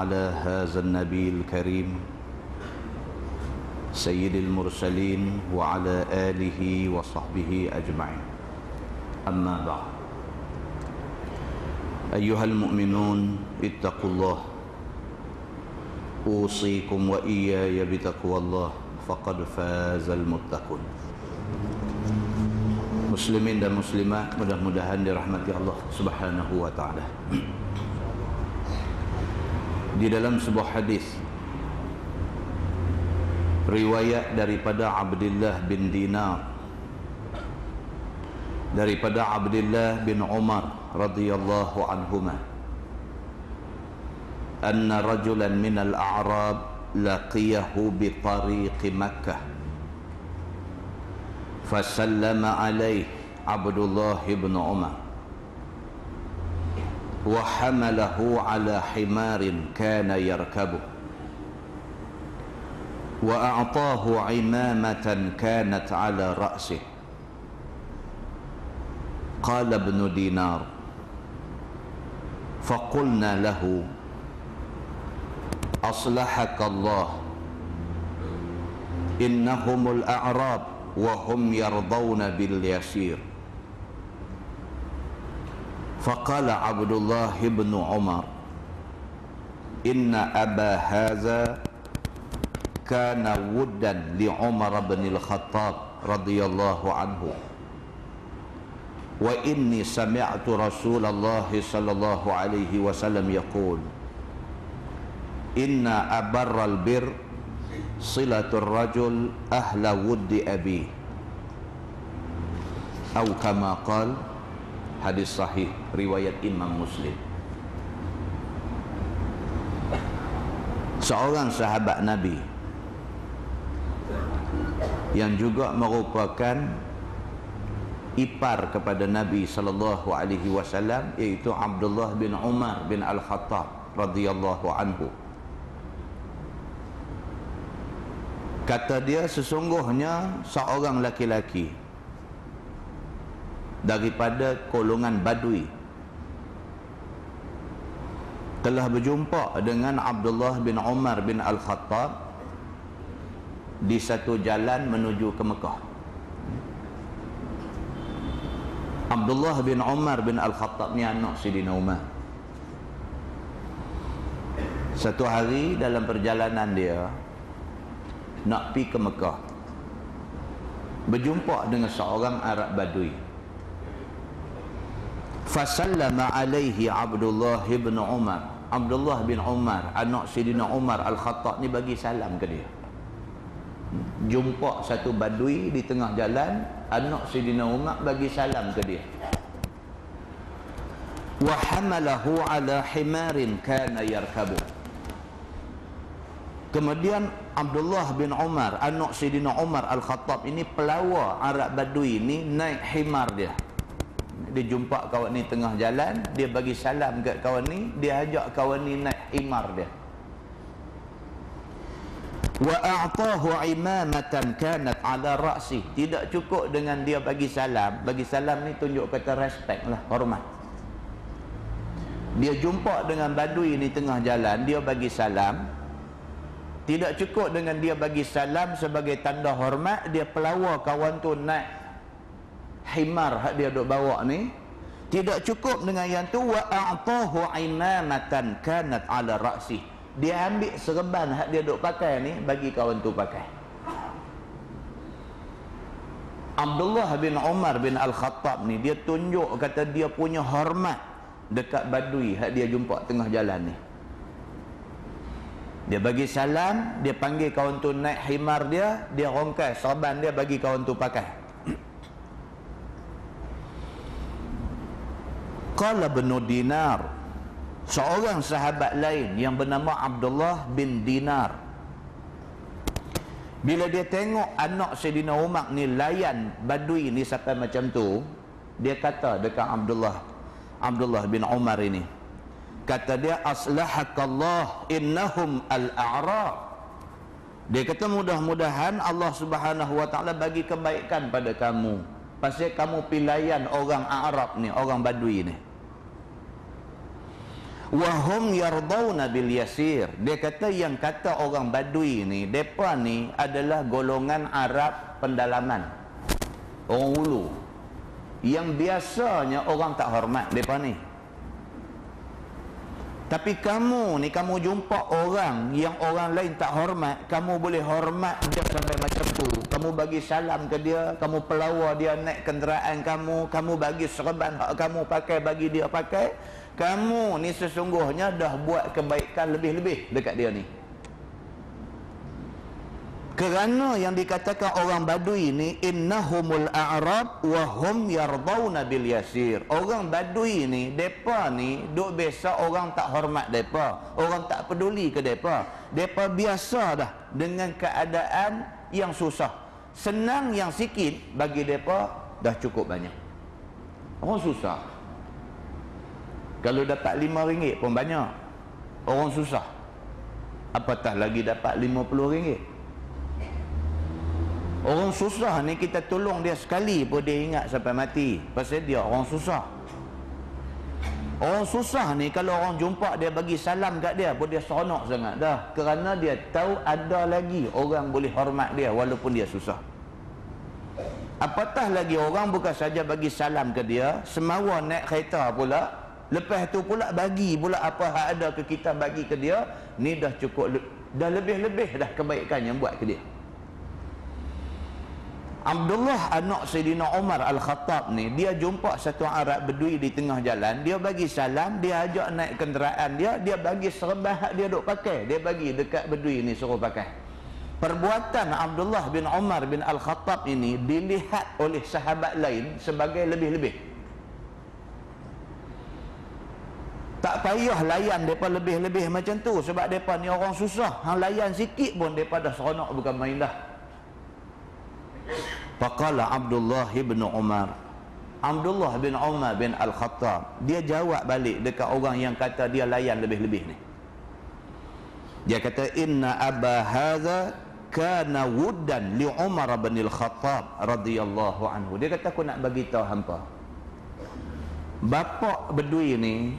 على هذا النبي الكريم سيد المرسلين وعلى آله وصحبه أجمعين. أما بعد، أيها المؤمنون اتقوا الله، أوصيكم وإياي بتقوى الله، فقد فاز المتقون. Muslimin dan muslimat, mudah-mudahan dirahmati Allah Subhanahu wa taala. Di dalam sebuah hadis riwayat daripada Abdullah bin Dinar, daripada Abdullah bin Umar radhiyallahu anhuma, anna rajulan minal a'rab laqiyahu bi tariqi Makkah فسلم عليه عبد الله بن عمر وحمله على حمار كان يركبه وأعطاه عمامة كانت على رأسه. قال ابن دينار: فقلنا له: أصلحك الله، إنهم الأعراب وهم يرضون باليسير. فقال عبد الله بن عمر: إن أبا هذا كان ودا لعمر بن الخطاب رضي الله عنه، وإني سمعت رسول الله صلى الله عليه وسلم يقول: إن أبر البر Silatul rajul ahla wuddi abi, atau kama qal. Hadis sahih riwayat Imam Muslim. Seorang sahabat Nabi yang juga merupakan ipar kepada Nabi sallallahu alaihi wasallam, yaitu Abdullah bin Umar bin Al-Khattab radhiyallahu anhu. Kata dia, sesungguhnya seorang laki-laki daripada golongan Badui telah berjumpa dengan Abdullah bin Umar bin Al-Khattab di satu jalan menuju ke Mekah. Abdullah bin Umar bin Al-Khattab ni anak Sidina Umar. Satu hari dalam perjalanan dia nak pergi ke Mekah, berjumpa dengan seorang Arab Badui. Fasallama alaihi Abdullah bin Umar. Abdullah bin Umar, anak Sidina Umar Al-Khattab ni, bagi salam ke dia. Jumpa satu Badui di tengah jalan, anak Sidina Umar bagi salam ke dia. Wa hamalahu ala himarin kana yarkabu. Kemudian Abdullah bin Umar, anak Sayyidina Umar Al-Khattab ini, pelawa Arab Badui ini, naik himar dia. Dia jumpa kawan ni tengah jalan, dia bagi salam kat kawan ni, dia ajak kawan ni naik himar dia. Wa a'tahu imamatan kanat ala ra'si. Tidak cukup dengan dia bagi salam ni tunjuk kata respect lah, hormat. Dia jumpa dengan Badui ni tengah jalan, dia bagi salam. Tidak cukup dengan dia bagi salam sebagai tanda hormat, dia pelawa kawan tu naik himar hak dia duk bawa ni. Tidak cukup dengan yang tu, wa a'tahu imamatan kanat ala ra'si. Dia ambil serban hak dia duk pakai ni, bagi kawan tu pakai. Abdullah bin Umar bin Al-Khattab ni, dia tunjuk kata dia punya hormat dekat Badui hak dia jumpa tengah jalan ni. Dia bagi salam, dia panggil kawan tu naik himar dia, dia rongkai serban dia bagi kawan tu pakai. Qala ibn Dinar, seorang sahabat lain yang bernama Abdullah bin Dinar, bila dia tengok anak Sayyidina Umar ni layan Badui ni sampai macam tu, dia kata dekat Abdullah bin Umar ini, kata dia, aslahakallah, innahum al-a'rab. Dia kata, mudah-mudahan Allah Subhanahu wa taala bagi kebaikan pada kamu, pasal kamu pilihan orang Arab ni, orang Badui ni. Wahum yardawna bil yasir. Dia kata yang kata orang Badui ni, depa ni adalah golongan Arab pendalaman, orang hulu, yang biasanya orang tak hormat depa ni. Tapi kamu ni, kamu jumpa orang yang orang lain tak hormat, kamu boleh hormat dia sampai macam tu. Kamu bagi salam ke dia, kamu pelawar dia naik kenderaan kamu, kamu bagi serban hak kamu pakai, bagi dia pakai. Kamu ni sesungguhnya dah buat kebaikan lebih-lebih dekat dia ni. Kerana yang dikatakan orang Badui ni, innahumul a'rab wa hum yardawna bil yasir. Orang Badui ni, depa ni duk biasa orang tak hormat depa, orang tak peduli ke depa. Depa biasa dah dengan keadaan yang susah. Senang yang sikit bagi depa dah cukup banyak. Orang susah, kalau dapat RM5 pun banyak. Orang susah, apatah lagi dapat RM50. Orang susah ni kita tolong dia sekali pun dia ingat sampai mati, pasal dia orang susah. Orang susah ni kalau orang jumpa dia bagi salam kat dia pun dia seronok sangat dah, kerana dia tahu ada lagi orang boleh hormat dia walaupun dia susah. Apatah lagi orang bukan saja bagi salam ke dia, semawa naik kereta pula, lepas tu pula bagi pula apa hak ada ke kita bagi ke dia. Ni dah cukup, dah lebih-lebih dah kebaikan yang buat ke dia. Abdullah anak Sayyidina Umar Al-Khattab ni, dia jumpa satu Arab Bedui di tengah jalan, dia bagi salam, dia ajak naik kenderaan dia, dia bagi serban hak dia duk pakai, dia bagi dekat Bedui ni suruh pakai. Perbuatan Abdullah bin Umar bin Al-Khattab ini dilihat oleh sahabat lain sebagai lebih-lebih. Tak payah layan mereka lebih-lebih macam tu, sebab mereka ni orang susah. Hang layan sikit pun mereka dah seronok, bukan main dah. Faqala Abdullah bin Umar, Abdullah bin Umar bin Al-Khattab, dia jawab balik dekat orang yang kata dia layan lebih-lebih ni. Dia kata, inna aba hadza kana wuddan li Umar bin Al-Khattab radhiyallahu anhu. Dia kata, aku nak bagi tahu hampa, bapa Bedui ni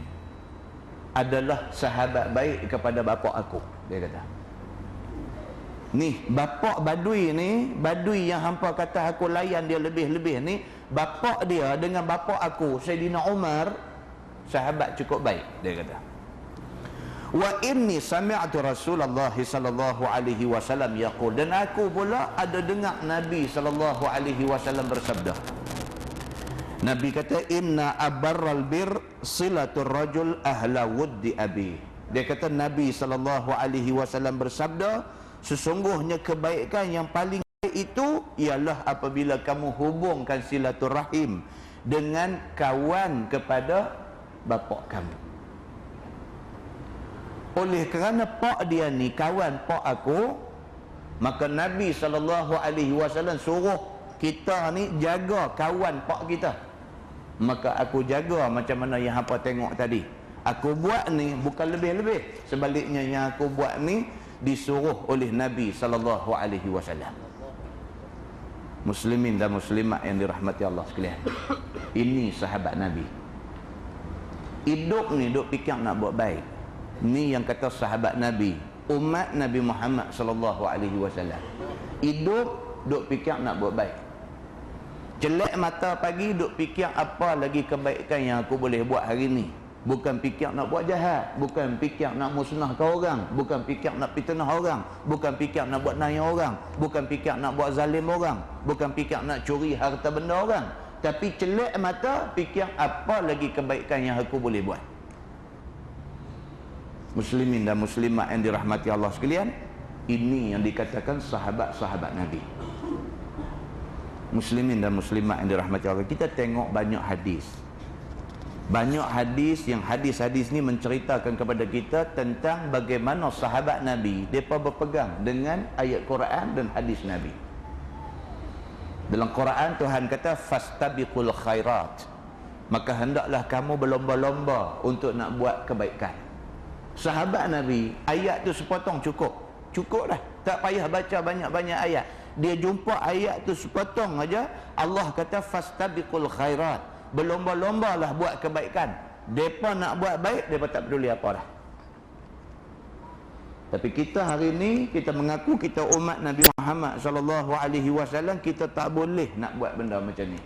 adalah sahabat baik kepada bapa aku. Dia kata, ni bapa Badui ni, Badui yang hampa kata aku layan dia lebih-lebih ni, bapa dia dengan bapa aku Sayyidina Umar sahabat cukup baik. Dia kata, wa inni sami'tu Rasulullah sallallahu alaihi wasallam yaqul, dan aku pula ada dengar Nabi sallallahu alaihi wasallam bersabda. Nabi kata, inna abarral bir silatul rajul ahla wuddi abi. Dia kata Nabi SAW bersabda, sesungguhnya kebaikan yang paling baik itu ialah apabila kamu hubungkan silaturahim dengan kawan kepada bapa kamu. Oleh kerana pak dia ni kawan pak aku, maka Nabi SAW suruh kita ni jaga kawan pak kita. Maka aku jaga macam mana yang hampa tengok tadi. Aku buat ni bukan lebih-lebih, sebaliknya yang aku buat ni disuruh oleh Nabi SAW. Muslimin dan muslimat yang dirahmati Allah sekalian, ini sahabat Nabi. Hidup ni duk fikir nak buat baik. Ni yang kata sahabat Nabi, umat Nabi Muhammad SAW. Hidup duk fikir nak buat baik. Jelek mata pagi duk fikir apa lagi kebaikan yang aku boleh buat hari ni. Bukan fikir nak buat jahat, bukan fikir nak musnahkan orang, bukan fikir nak fitnah orang, bukan fikir nak buat naya orang, bukan fikir nak buat zalim orang, bukan fikir nak curi harta benda orang. Tapi celek mata fikir apa lagi kebaikan yang aku boleh buat. Muslimin dan muslimat yang dirahmati Allah sekalian, ini yang dikatakan sahabat-sahabat Nabi. Muslimin dan muslimat yang dirahmati Allah, kita tengok banyak hadis. Banyak hadis yang hadis-hadis ni menceritakan kepada kita tentang bagaimana sahabat Nabi mereka berpegang dengan ayat Quran dan hadis Nabi. Dalam Quran Tuhan kata fastabiqul khairat, maka hendaklah kamu berlomba-lomba untuk nak buat kebaikan. Sahabat Nabi, ayat tu sepotong cukup. Cukup dah, tak payah baca banyak-banyak ayat. Dia jumpa ayat tu sepotong aja, Allah kata fastabiqul khairat, berlomba-lombalah buat kebaikan. Depa nak buat baik, depa tak peduli apa dah. Tapi kita hari ini, kita mengaku kita umat Nabi Muhammad sallallahu alaihi wasallam, kita tak boleh nak buat benda macam ni.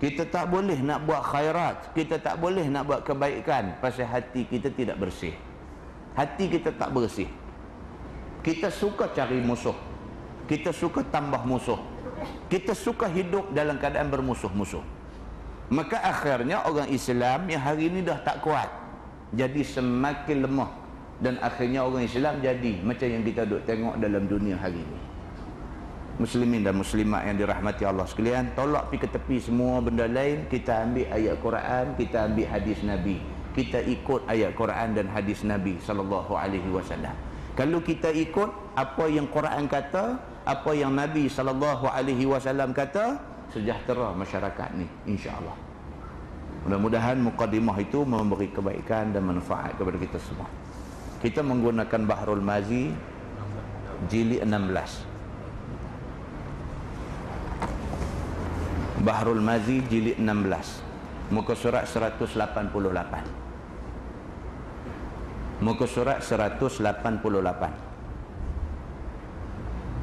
Kita tak boleh nak buat khairat, kita tak boleh nak buat kebaikan pasal hati kita tidak bersih. Hati kita tak bersih. Kita suka cari musuh. Kita suka tambah musuh. Kita suka hidup dalam keadaan bermusuh-musuh. Maka akhirnya orang Islam yang hari ini dah tak kuat, jadi semakin lemah. Dan akhirnya orang Islam jadi macam yang kita duk tengok dalam dunia hari ini. Muslimin dan muslimat yang dirahmati Allah sekalian, tolak pergi ke tepi semua benda lain. Kita ambil ayat Quran, kita ambil hadis Nabi. Kita ikut ayat Quran dan hadis Nabi sallallahu alaihi wasallam. Kalau kita ikut apa yang Quran kata, apa yang Nabi sallallahu alaihi wasallam kata, sejahtera masyarakat ni, insya-Allah. Mudah-mudahan mukadimah itu memberi kebaikan dan manfaat kepada kita semua. Kita menggunakan Bahrul Mazi jilid 16. Bahrul Mazi jilid 16, muka surat 188. Muka surat 188.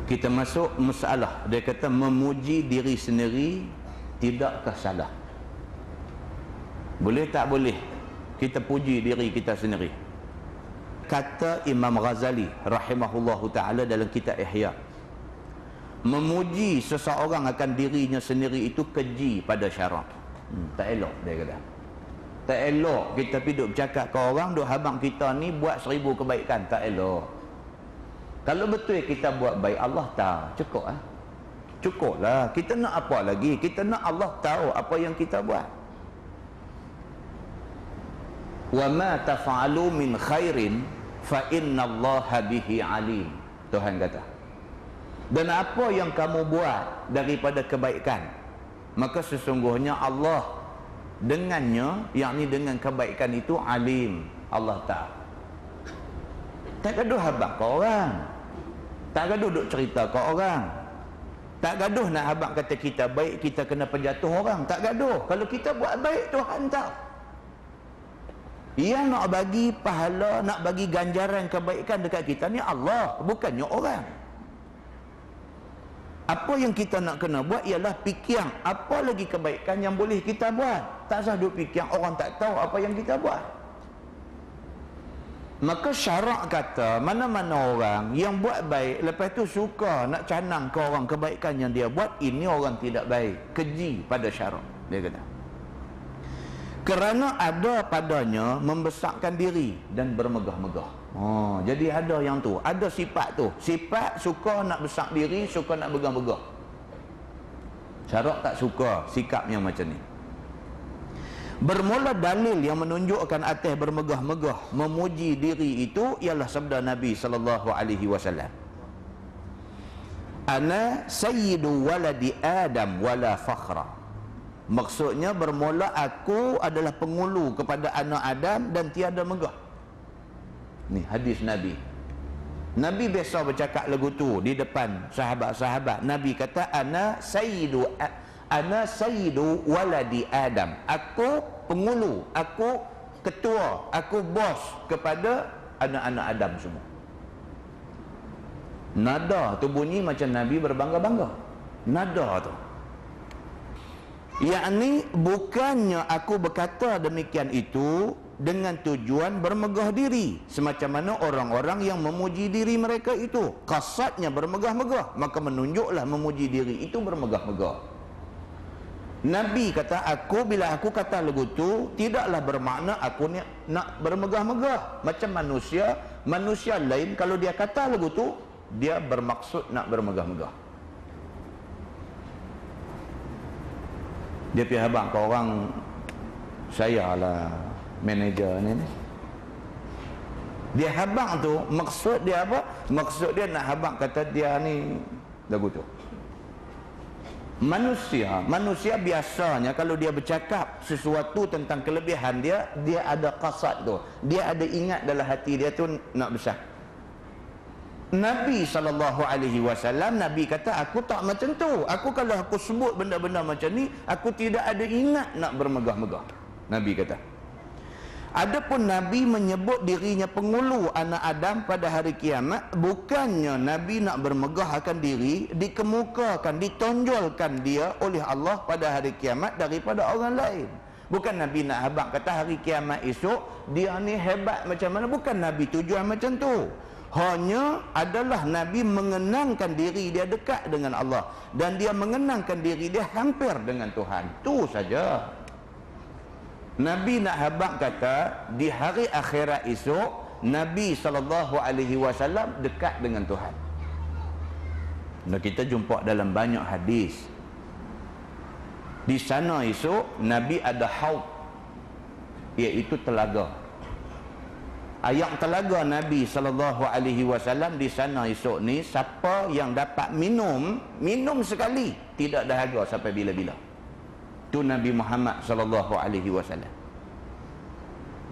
Kita masuk masalah. Dia kata memuji diri sendiri tidakkah salah? Boleh tak boleh kita puji diri kita sendiri? Kata Imam Ghazali rahimahullahu ta'ala dalam kitab Ihya, memuji seseorang akan dirinya sendiri itu keji pada syarak. Tak elok, dia kata. Tak elok kita pergi duk bercakap ke orang, duk habang kita ni buat 1000 kebaikan. Tak elok. Kalau betul kita buat baik, Allah tahu. Cukup lah. Cukup lah. Kita nak apa lagi? Kita nak Allah tahu apa yang kita buat. Wa ma taf'alu min khairin fa innallaha bihi alim. Tuhan kata. Dan apa yang kamu buat daripada kebaikan, maka sesungguhnya Allah dengannya, yakni dengan kebaikan itu alim. Allah tahu. Tak gaduh habaq ke orang. Tak gaduh duk cerita ke orang. Tak gaduh nak habaq kata kita baik, kita kena penjatuh orang. Tak gaduh. Kalau kita buat baik, Tuhan tahu. Yang nak bagi pahala, nak bagi ganjaran kebaikan dekat kita ni Allah, bukannya orang. Apa yang kita nak kena buat ialah fikir apa lagi kebaikan yang boleh kita buat. Tak usah duk fikir orang tak tahu apa yang kita buat. Maka syarak kata mana-mana orang yang buat baik lepas tu suka nak canang ke orang kebaikan yang dia buat, ini orang tidak baik, keji pada syarak, dia kata. Kerana ada padanya membesarkan diri dan bermegah-megah. Oh, jadi ada yang tu, ada sifat tu. Sifat suka nak besar diri, suka nak megah-megah. Syarak tak suka sikap yang macam ni. Bermula dalil yang menunjukkan atas bermegah-megah, memuji diri itu ialah sabda Nabi sallallahu alaihi wasallam. Ana sayyidu waladi Adam wala fakhra. Maksudnya bermula aku adalah pengulu kepada anak Adam dan tiada megah. Ni hadis Nabi. Nabi biasa bercakap lagu tu di depan sahabat-sahabat. Nabi kata ana sayyidu waladi Adam. Aku pengulu, aku ketua, aku bos kepada anak-anak Adam semua. Nada tu bunyi macam Nabi berbangga-bangga. Nada tu. Yakni bukannya aku berkata demikian itu dengan tujuan bermegah diri, semacam mana orang-orang yang memuji diri mereka itu qasadnya bermegah-megah, maka menunjuklah memuji diri itu bermegah-megah. Nabi kata aku, bila aku kata lagu tu tidaklah bermakna aku ni nak bermegah-megah macam manusia. Manusia lain kalau dia kata lagu tu dia bermaksud nak bermegah-megah. Dia pergi habang ke orang, saya lah manager ni. Dia habang tu maksud dia apa? Maksud dia nak habang kata dia ni lagu tu. Manusia biasanya kalau dia bercakap sesuatu tentang kelebihan dia, dia ada qasad tu. Dia ada ingat dalam hati dia tu nak besar. Nabi SAW, Nabi kata aku tak macam tu. Aku kalau aku sebut benda-benda macam ni, aku tidak ada ingat nak bermegah-megah. Nabi kata. Adapun Nabi menyebut dirinya pengulu anak Adam pada hari kiamat, bukannya Nabi nak bermegah akan diri, dikemukakan, ditonjolkan dia oleh Allah pada hari kiamat daripada orang lain. Bukan Nabi nak habaq kata hari kiamat esok dia ni hebat macam mana. Bukan Nabi tujuan macam tu. Hanya adalah Nabi mengenangkan diri dia dekat dengan Allah, dan dia mengenangkan diri dia hampir dengan Tuhan. Tu saja. Nabi nak habaq kata di hari akhirat esok Nabi SAW dekat dengan Tuhan. Dan kita jumpa dalam banyak hadis. Di sana esok Nabi ada haud, iaitu telaga. Ayat telaga Nabi SAW di sana esok ni, siapa yang dapat minum sekali tidak dahaga sampai bila-bila. Tu Nabi Muhammad SAW.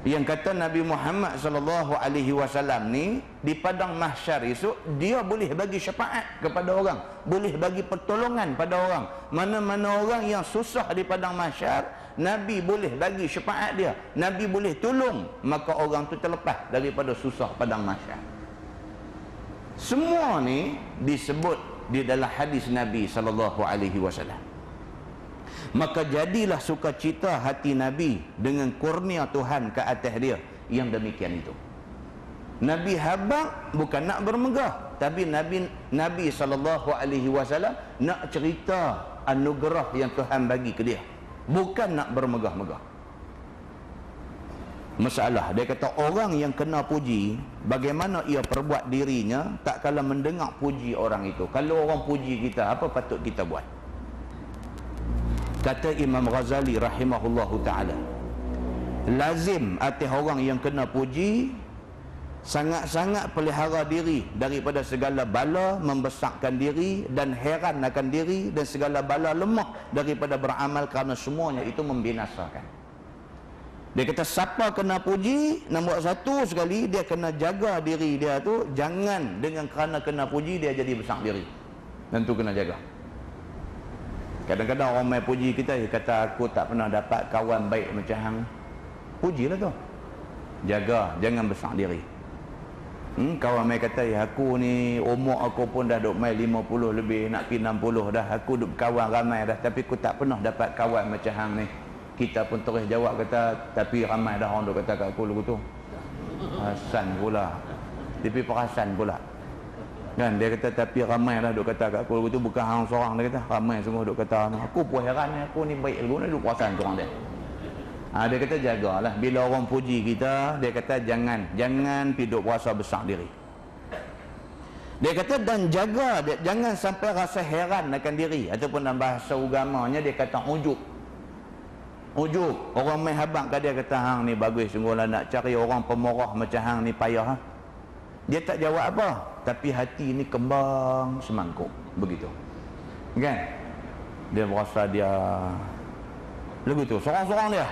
Yang kata Nabi Muhammad SAW ni di padang mahsyar esok dia boleh bagi syafaat kepada orang, boleh bagi pertolongan pada orang. Mana-mana orang yang susah di padang mahsyar, Nabi boleh bagi syafaat dia, Nabi boleh tolong, maka orang tu terlepas daripada susah padang mahsyar. Semua ni disebut di dalam hadis Nabi SAW. Maka jadilah sukacita hati Nabi dengan kurnia Tuhan ke atas dia yang demikian itu. Nabi habaq bukan nak bermegah, tapi Nabi SAW nak cerita anugerah yang Tuhan bagi ke dia, bukan nak bermegah-megah. Masalah dia kata orang yang kena puji, bagaimana ia perbuat dirinya tak kala mendengar puji orang itu. Kalau orang puji kita, apa patut kita buat? Kata Imam Ghazali rahimahullahu ta'ala, lazim atas orang yang kena puji sangat-sangat pelihara diri daripada segala bala, membesarkan diri dan heran akan diri, dan segala bala lemah daripada beramal, kerana semuanya itu membinasakan. Dia kata siapa kena puji, nombor satu sekali dia kena jaga diri dia tu, jangan dengan kerana kena puji dia jadi besar diri. Dan tu kena jaga. Kadang-kadang orang main puji kita, dia kata aku tak pernah dapat kawan baik macam hang. Pujilah tu. Jaga, jangan besar diri. Kawan main kata, aku ni umur aku pun dah duk main 50 lebih, nak pergi 60 dah. Aku duk kawan ramai dah, tapi aku tak pernah dapat kawan macam hang ni. Kita pun terus jawab kata, tapi ramai dah orang duk kata kat aku lagu tu. Hasan pula. Tapi perasan pula. Kan dia kata tapi ramai lah duk kata kat aku lagu tu, bukan hang seorang, dia kata ramai semua duk kata. Aku pun heran ni, aku ni baik lagu ni duk perasan seorang dia. Dia kata jagalah bila orang puji kita, dia kata jangan pergi duk berasa besar diri. Dia kata dan jaga jangan sampai rasa heran akan diri, ataupun dalam bahasa agamanya dia kata ujub. Orang main habaq kat dia kata hang ni bagus sungguhlah, nak cari orang pemorah macam hang ni payah. Dia tak jawab apa, tapi hati ni kembang semangkuk begitu. Kan? Dia merasa dia lagu tu seorang-seorang dia.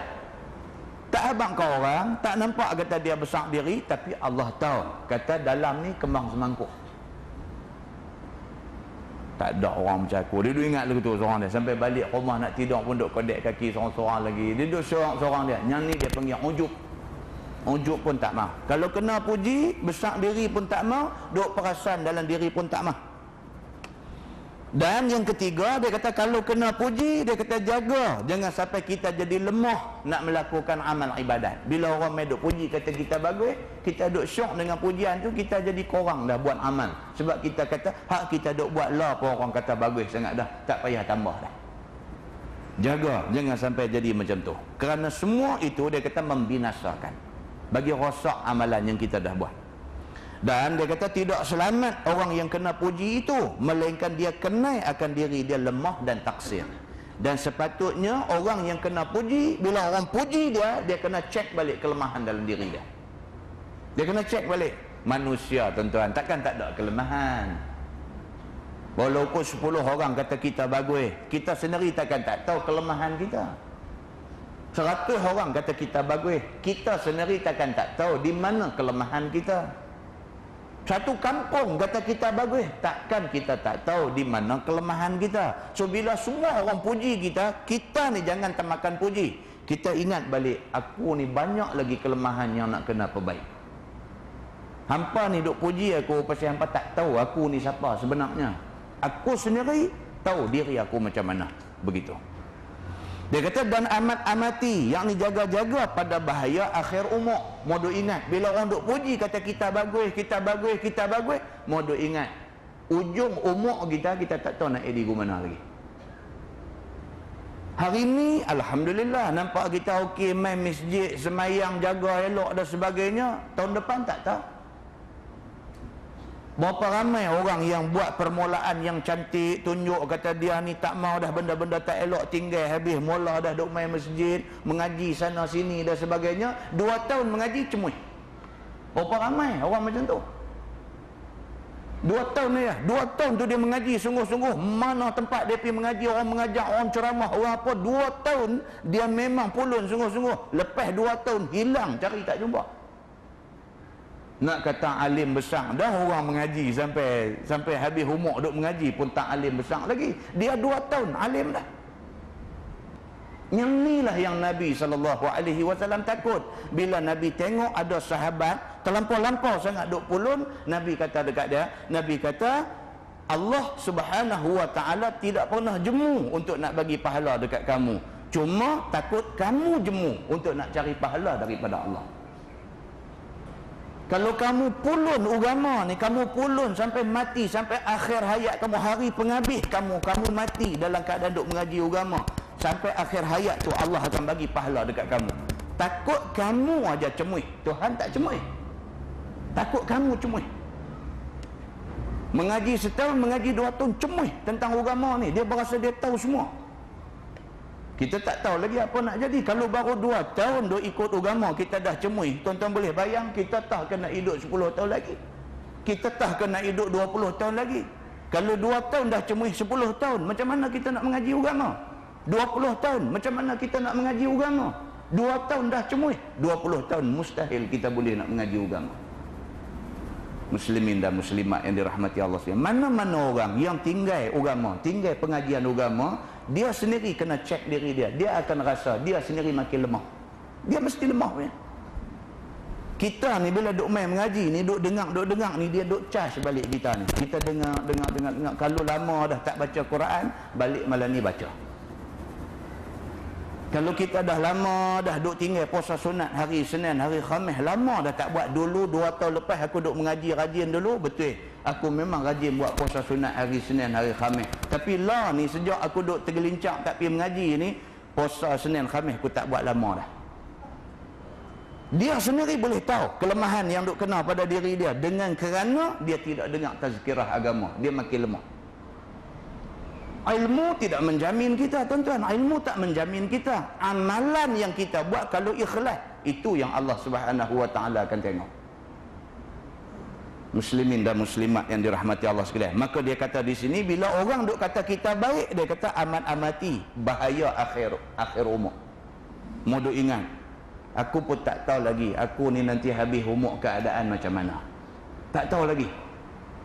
Tak habaq kau orang, tak nampak kata dia besar diri, tapi Allah tahu kata dalam ni kembang semangkuk. Tak ada orang macam aku. Dia duduk ingat lagu tu seorang dia, sampai balik rumah nak tidur pun duduk kodek kaki seorang-seorang lagi. Dia duduk seorang-seorang dia. Yang ni dia panggil ujub pun tak mau. Kalau kena puji, besar diri pun tak mau, duk perasan dalam diri pun tak mau. Dan yang ketiga, dia kata kalau kena puji, dia kata jaga jangan sampai kita jadi lemah nak melakukan amal ibadat. Bila orang main duk puji kata kita bagus, kita duk syok dengan pujian tu, kita jadi korang dah buat amal. Sebab kita kata hak kita duk buat lah pun orang kata bagus sangat dah, tak payah tambah dah. Jaga jangan sampai jadi macam tu, kerana semua itu dia kata membinasakan, bagi rosak amalan yang kita dah buat. Dan dia kata tidak selamat orang yang kena puji itu, melainkan dia kenai akan diri dia lemah dan taksir. Dan sepatutnya orang yang kena puji, bila orang puji dia kena cek balik kelemahan dalam diri dia. Dia kena cek balik. Manusia tuan-tuan takkan tak ada kelemahan. Walaupun 10 orang kata kita bagus, kita sendiri takkan tak tahu kelemahan kita. 100 orang kata kita bagus, kita sendiri takkan tak tahu di mana kelemahan kita. Satu kampung kata kita bagus, takkan kita tak tahu di mana kelemahan kita. So bila semua orang puji kita, kita ni jangan termakan puji. kita ingat balik, aku ni banyak lagi kelemahan yang nak kena perbaik. Hampa ni duk puji aku pasal hampa tak tahu aku ni siapa sebenarnya. Aku sendiri tahu diri aku macam mana. Begitu. Dia kata, dan amat amati, yang ni jaga-jaga pada bahaya akhir umur. Mau duk ingat, bila orang duk puji kata kita bagus, kita bagus, kita bagus, mau duk ingat, ujung umur kita tak tahu nak di mana lagi. Hari ni alhamdulillah nampak kita okey, main masjid, semayang, jaga elok dan sebagainya. Tahun depan tak tahu. Berapa ramai orang yang buat permulaan yang cantik, tunjuk kata dia ni tak mau dah benda-benda tak elok, tinggal habis, mula dah duk main masjid, mengaji sana sini dan sebagainya. 2 tahun mengaji cemuih. Berapa ramai orang macam tu? 2 tahun dia, 2 tahun tu dia mengaji sungguh-sungguh. Mana tempat dia pergi mengaji, orang mengajar, orang ceramah, orang apa, 2 tahun dia memang pulun sungguh-sungguh. Lepas 2 tahun hilang, cari tak jumpa. Nak kata alim besar dah orang mengaji sampai habis umur duk mengaji pun tak alim besar lagi. Dia 2 tahun alim dah. Yang inilah yang Nabi SAW takut. Bila Nabi tengok ada sahabat terlampau-lampau sangat duk pulun, Nabi kata dekat dia, Nabi kata Allah Subhanahu Wa Ta'ala tidak pernah jemu untuk nak bagi pahala dekat kamu. Cuma takut kamu jemu untuk nak cari pahala daripada Allah. Kalau kamu pulun agama ni, kamu pulun sampai mati, sampai akhir hayat kamu, hari penghabis kamu mati dalam keadaan duk mengaji agama, sampai akhir hayat tu Allah akan bagi pahala dekat kamu. Takut kamu aja cemuih, Tuhan tak cemuih. Takut kamu cemuih. Mengaji setahun, mengaji 2 tahun, cemuih tentang agama ni. Dia berasa dia tahu semua. Kita tak tahu lagi apa nak jadi. Kalau baru 2 tahun duk ikut agama, kita dah cemuih. Tuan-tuan boleh bayang, kita tak kena hidup 10 tahun lagi. Kita tak kena hidup 20 tahun lagi. Kalau 2 tahun dah cemuih 10 tahun, macam mana kita nak mengaji agama? 20 tahun, macam mana kita nak mengaji agama? 2 tahun dah cemuih, 20 tahun mustahil kita boleh nak mengaji agama. Muslimin dan muslimat yang dirahmati Allah sekalian, mana-mana orang yang tinggal agama, tinggal pengajian agama, dia sendiri kena cek diri dia. Dia akan rasa dia sendiri makin lemah. Dia mesti lemah punya. Kita ni bila duk main mengaji ni, duk dengar ni, dia duk charge balik kita ni. Kita dengar. Kalau lama dah tak baca Quran, balik malam ni baca. Kalau kita dah lama dah duk tinggal puasa sunat hari Senin, hari Khamis, lama dah tak buat. Dulu 2 tahun lepas aku duk mengaji rajin dulu, betul. Aku memang rajin buat puasa sunat hari Senin, hari Khamis. Tapi lah ni sejak aku duk tergelincang tak pergi mengaji ni, puasa Senin, Khamis aku tak buat lama dah. Dia sendiri boleh tahu kelemahan yang duk kena pada diri dia, dengan kerana dia tidak dengar tazkirah agama, dia makin lemah. Ilmu tidak menjamin kita, tuan-tuan. Ilmu tak menjamin kita. Amalan yang kita buat kalau ikhlas, itu yang Allah Subhanahu Wa Ta'ala akan tengok. Muslimin dan muslimat yang dirahmati Allah sekalian. Maka dia kata di sini, bila orang duk kata kita baik, dia kata amat amati bahaya akhir umur. Mau duk ingat, aku pun tak tahu lagi aku ni nanti habis umur keadaan macam mana. Tak tahu lagi.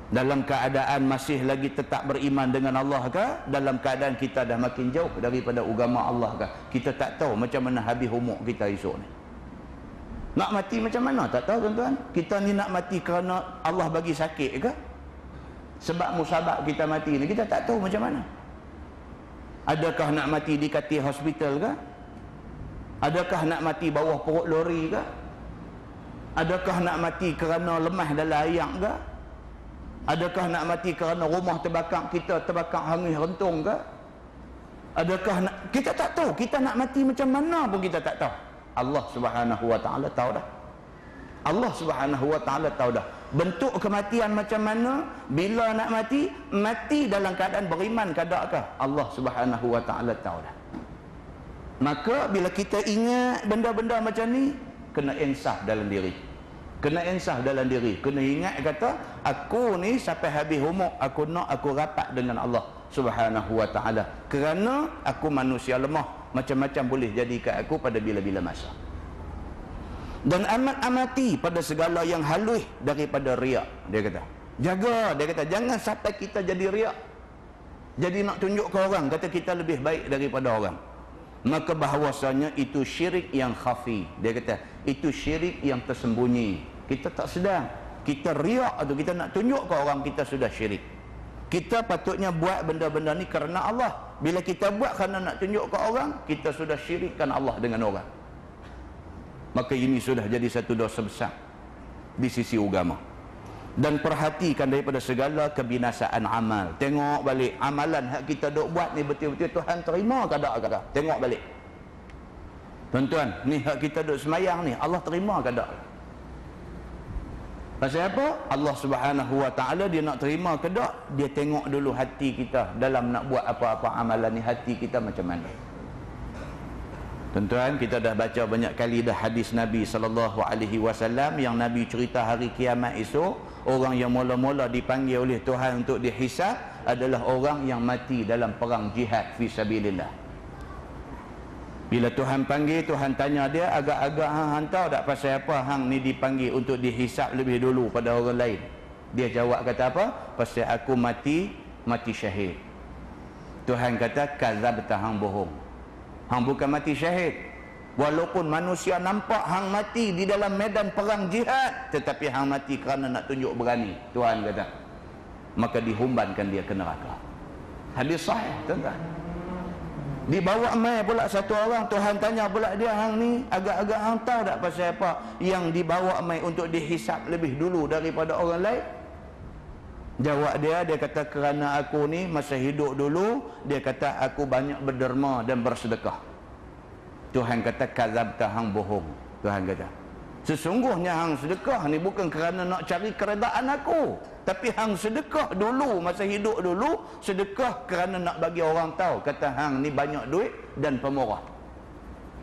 Dalam keadaan masih lagi tetap beriman dengan Allah ke? Dalam keadaan kita dah makin jauh daripada agama Allah ke? Kita tak tahu macam mana habis umur kita esok ni. Nak mati macam mana? Tak tahu, tuan-tuan. Kita ni nak mati kerana Allah bagi sakit ke? Sebab musabab kita mati ni, kita tak tahu macam mana. Adakah nak mati di katil hospital ke? Adakah nak mati bawah perut lori ke? Adakah nak mati kerana lemah dalam ayak ke? Adakah nak mati kerana rumah terbakar, kita terbakar hangis rentung ke? Adakah nak, kita tak tahu. Kita nak mati macam mana pun kita tak tahu. Allah Subhanahu Wa Ta'ala tahu dah. Allah Subhanahu Wa Ta'ala tahu dah. Bentuk kematian macam mana, bila nak mati, mati dalam keadaan beriman ke takkah? Allah Subhanahu Wa Ta'ala tahu dah. Maka bila kita ingat benda-benda macam ni, kena insaf dalam diri. Kena insaf dalam diri. Kena ingat kata, aku ni sampai habis umur, aku nak aku rapat dengan Allah Subhanahu Wa Ta'ala. Kerana aku manusia lemah, macam-macam boleh jadi kat aku pada bila-bila masa. Dan amat amati pada segala yang halus daripada riak. Dia kata, jaga. Dia kata, jangan sampai kita jadi riak. Jadi nak tunjuk ke orang, kata kita lebih baik daripada orang. maka bahawasanya itu syirik yang khafi. Dia kata itu syirik yang tersembunyi, kita tak sedar. Kita riak atau kita nak tunjuk ke orang kita sudah syirik. Kita patutnya buat benda-benda ni kerana Allah. Bila kita buat kerana nak tunjuk ke orang, kita sudah syirikkan Allah dengan orang. Maka ini sudah jadi satu dosa besar di sisi agama. Dan perhatikan daripada segala kebinasaan amal. Tengok balik amalan hak kita duk buat ni betul-betul Tuhan terima ke tak? Tengok balik. Tuan-tuan, ni hak kita duk semayang ni Allah terima ke tak? Pasal apa? Allah Subhanahu Wa Ta'ala dia nak terima ke tak? Dia tengok dulu hati kita dalam nak buat apa-apa amalan ni, hati kita macam mana. Tuan-tuan, kita dah baca banyak kali dah hadis Nabi SAW yang Nabi cerita hari kiamat esok, orang yang mula-mula dipanggil oleh Tuhan untuk dihisab adalah orang yang mati dalam perang jihad fi sabilillah. Bila Tuhan panggil, Tuhan tanya dia, agak-agak hang tahu tak pasal apa hang ni dipanggil untuk dihisab lebih dulu pada orang lain? Dia jawab kata apa? Pasal aku mati syahid. Tuhan kata kadzabta, hang bohong. Hang bukan mati syahid. Walaupun manusia nampak hang mati di dalam medan perang jihad, tetapi hang mati kerana nak tunjuk berani. Tuhan kata. Maka dihumbankan dia ke neraka. Hadis sahih, tuan-tuan. Dibawa mai pula satu orang, Tuhan tanya pula dia, hang ni agak-agak hang tahu tak pasal apa yang dibawa mai untuk dihisap lebih dulu daripada orang lain? Jawab dia kata kerana aku ni masa hidup dulu, dia kata aku banyak berderma dan bersedekah. Tuhan kata kadzabta, hang bohong. Tuhan kata sesungguhnya hang sedekah ni bukan kerana nak cari keredaan aku, tapi hang sedekah dulu masa hidup dulu, sedekah kerana nak bagi orang tahu kata hang ni banyak duit dan pemurah.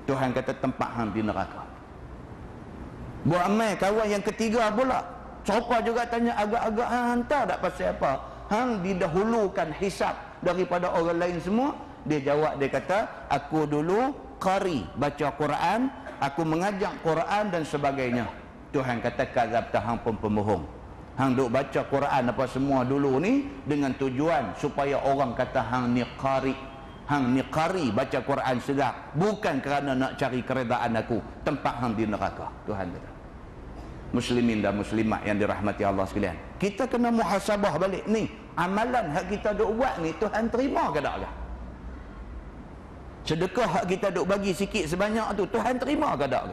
Tuhan kata tempat hang di neraka. Buat mai kawan yang ketiga pula, siapa juga tanya, agak-agak hang tahu tak pasal apa hang didahulukan hisab daripada orang lain semua? Dia jawab, dia kata aku dulu qari, baca Quran, aku mengajak Quran dan sebagainya. Tuhan kata kadzabta, hang pun pembohong. Hang duk baca Quran apa semua dulu ni dengan tujuan supaya orang kata hang ni qari. Hang ni qari, baca Quran sedap, bukan kerana nak cari keredaan aku. Tempat hang di neraka. Tuhan kata. Muslimin dan muslimat yang dirahmati Allah sekalian, kita kena muhasabah balik ni. Amalan hak kita duk buat ni Tuhan terima ke tak? Sedekah hak kita duk bagi sikit sebanyak tu Tuhan terima ke tak?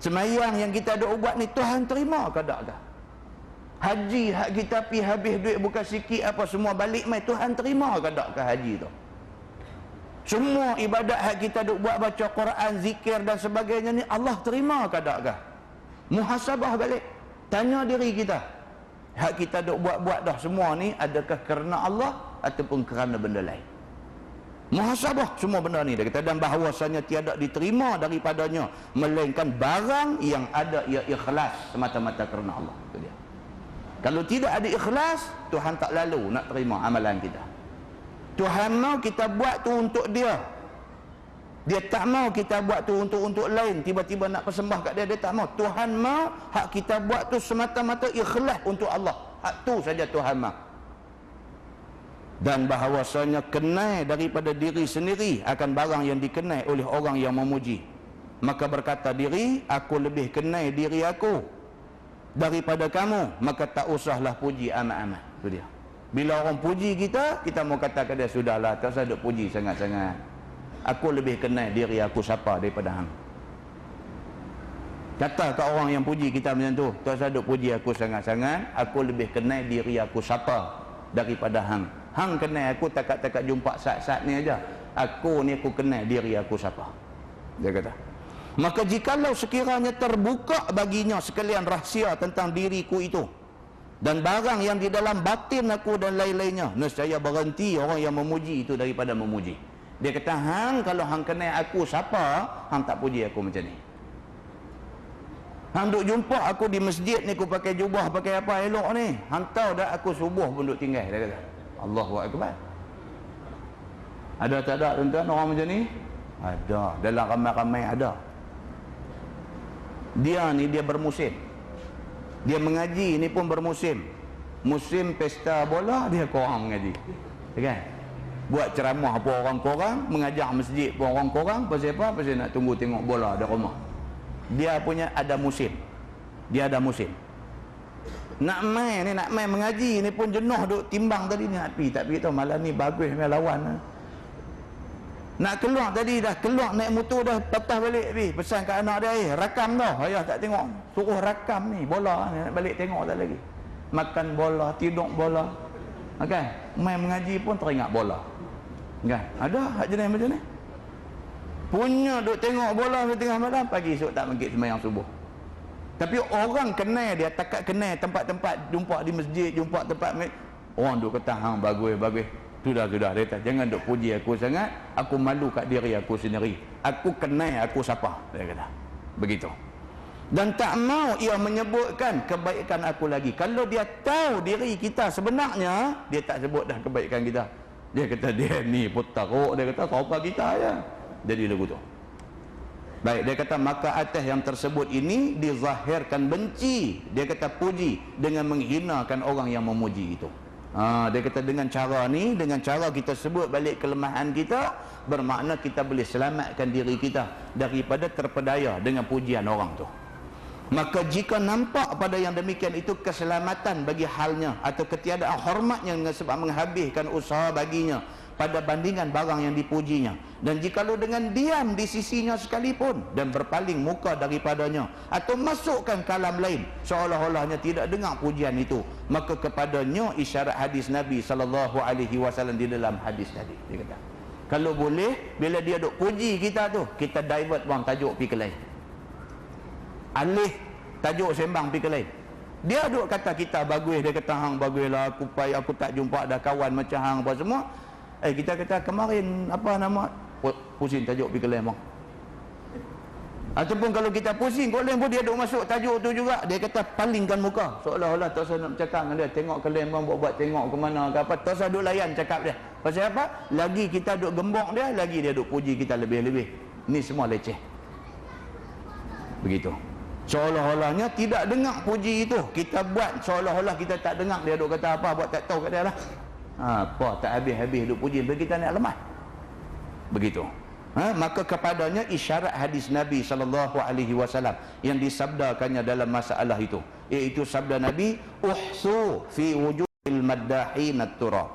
Semayang yang kita duk buat ni Tuhan terima ke tak? Haji hak kita pi habis duit bukan sikit apa semua balik mai, Tuhan terima ke tak ke haji tu? Semua ibadat hak kita duk buat, baca Quran, zikir dan sebagainya ni Allah terima ke tak? Muhasabah balik, tanya diri kita, hak kita duk buat-buat dah semua ni adakah kerana Allah ataupun kerana benda lain? Muhasabah semua benda ni dia kata, dan bahawasanya tiada diterima daripadanya melainkan barang yang ada ia ikhlas semata-mata kerana Allah. Itu dia. Kalau tidak ada ikhlas, Tuhan tak lalu nak terima amalan kita. Tuhan mau kita buat tu untuk dia. Dia tak mau kita buat tu untuk lain, tiba-tiba nak persembah kat dia, dia tak mau. Tuhan mau hak kita buat tu semata-mata ikhlas untuk Allah. Hak tu saja Tuhan mau. Dan bahawasanya kenai daripada diri sendiri akan barang yang dikenai oleh orang yang memuji. Maka berkata diri, aku lebih kenai diri aku daripada kamu, maka tak usahlah puji amat-amat. Itu dia. Bila orang puji kita, kita mau kata dia, sudahlah, tak usah duk puji sangat-sangat. Aku lebih kenal diri aku siapa daripada hang. Kata ke orang yang puji kita macam tu, tak usah duk puji aku sangat-sangat, aku lebih kenal diri aku siapa daripada hang. Hang kenal aku takat-takat jumpa saat-saat ni aja. Aku ni aku kenal diri aku siapa. Dia kata. Maka jikalau sekiranya terbuka baginya sekalian rahsia tentang diriku itu dan barang yang di dalam batin aku dan lain-lainnya, nescaya berhenti orang yang memuji itu daripada memuji. Dia kata, hang kalau hang kenal aku siapa, hang tak puji aku macam ni. Hang duk jumpa aku di masjid ni, aku pakai jubah, pakai apa elok ni, hang tahu dah aku subuh pun duk tinggal. Dia kata, Allahu Akbar. Ada tak ada tuan-tuan orang macam ni? Ada, dalam ramai-ramai ada. Dia ni dia bermusim. Dia mengaji ni pun bermusim. Musim pesta bola dia korang mengaji. Kan? buat ceramah pun orang korang, mengajar masjid pun orang korang. Pasal apa? Pasal nak tunggu tengok bola di rumah. Dia punya ada musim. Dia ada musim. Nak main mengaji ni pun jenuh duk timbang tadi ni nak pergi tak pergi tahu malam ni bagus main lawan. Nak keluar tadi dah keluar naik motor dah patah balik pergi pesan kat anak dia, rakam tau, ayah tak tengok, suruh rakam ni bola ni nak balik tengok tak lagi. Makan bola, tidur bola. Kan? Main mengaji pun teringat bola. Kan? Ada hak jenis macam ni. Punya duk tengok bola di tengah malam, pagi esok tak bangkit sembahyang subuh. Tapi orang kenal dia, takat kenal tempat-tempat jumpa di masjid, jumpa tempat orang duk kata hang bagus. Sudah dia kata jangan duk puji aku sangat, aku malu kat diri aku sendiri. Aku kenal aku siapa, dia kata. Begitu. Dan tak mau ia menyebutkan kebaikan aku lagi. Kalau dia tahu diri kita sebenarnya, dia tak sebut dah kebaikan kita. Dia kata dia ni pun teruk, dia kata siapa kita ya. Jadi lagu tu. Baik, dia kata maka atas yang tersebut ini dizahirkan benci. Dia kata puji dengan menghinakan orang yang memuji itu. Dia kata dengan cara ni, dengan cara kita sebut balik kelemahan kita, bermakna kita boleh selamatkan diri kita daripada terpedaya dengan pujian orang tu. Maka jika nampak pada yang demikian itu keselamatan bagi halnya atau ketiadaan hormatnya dengan sebab menghabiskan usaha baginya pada bandingan barang yang dipujinya, dan jikalau dengan diam di sisinya sekalipun dan berpaling muka daripadanya atau masukkan kalam lain seolah-olahnya tidak dengar pujian itu, maka kepadanya isyarat hadis Nabi SAW di dalam hadis tadi. Dia kata kalau boleh bila dia duk puji kita tu, kita divert bang tajuk pergi ke lain, alih tajuk sembang pergi ke lain. Dia duk kata kita bagus, dia kata hang baguslah, aku tak jumpa dah kawan macam hang apa semua. Kita kata kemarin apa nama pusing tajuk pergi ke lain bang. Ataupun kalau kita pusing kau lain pun dia duk masuk tajuk tu juga. Dia kata palingkan muka seolah-olah tak usah nak bercakap dengan dia, tengok ke lain bang, buat tengok ke mana ke apa, tak usah duk layan cakap dia. Pasal apa? Lagi kita duk gembok dia, lagi dia duk puji kita lebih-lebih. Ni semua leceh. Begitu. Seolah-olahnya tidak dengar puji itu, kita buat seolah-olah kita tak dengar dia duk kata apa, buat tak tahu kat dia lah. Apa tak habis-habis duk puji, bagi kita nak lemah. Begitu. Maka kepadanya isyarat hadis Nabi SAW yang disabdakannya dalam masalah itu, iaitu sabda Nabi, uhsu fi wujuhil maddahin at-turab.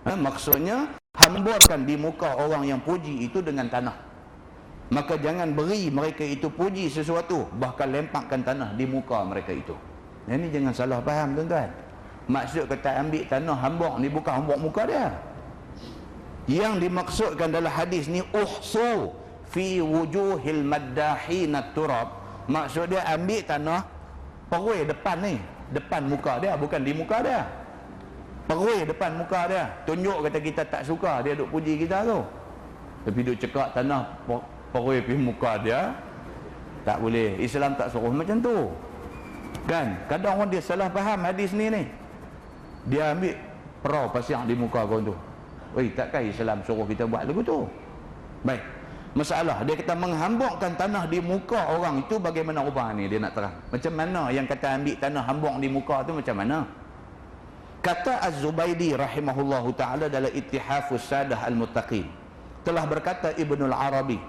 Maksudnya hamburkan di muka orang yang puji itu dengan tanah. Maka jangan beri mereka itu puji sesuatu, bahkan lempakkan tanah di muka mereka itu. Ini jangan salah faham tuan-tuan. Maksud kata ambil tanah hambuk ni bukan hambuk muka dia. Yang dimaksudkan dalam hadis ni uhsu fi wujuhil maddahin at-turab, maksud dia ambil tanah perui depan ni, depan muka dia, bukan di muka dia. Perui depan muka dia, tunjuk kata kita tak suka dia duk puji kita tu. Tapi duk cekak tanah perui pergi muka dia, tak boleh. Islam tak suruh macam tu. Kan? Kadang orang dia salah faham hadis ni. Dia ambil perau pasang di muka kau tu. Takkan Islam suruh kita buat lagu tu? Baik. Masalah dia kata menghambukkan tanah di muka orang itu bagaimana ubah ni, dia nak terang. Macam mana yang kata ambil tanah hambuk di muka tu macam mana? Kata Az-Zubaydi rahimahullahu taala dalam Ittihafus Sadah Al-Muttaqin, telah berkata Ibnul Arabi,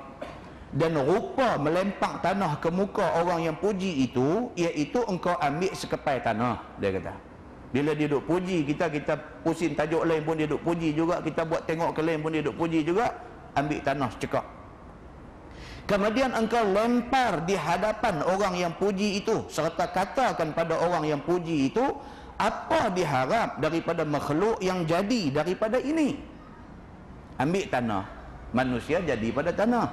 dan rupa melempak tanah ke muka orang yang puji itu, iaitu engkau ambil sekepai tanah. Dia kata bila dia duk puji kita, kita pusing tajuk lain pun dia duk puji juga, kita buat tengok ke lain pun dia duk puji juga, ambil tanah cekak. Kemudian engkau lempar di hadapan orang yang puji itu, serta katakan pada orang yang puji itu, apa diharap daripada makhluk yang jadi daripada ini? Ambil tanah, manusia jadi pada tanah.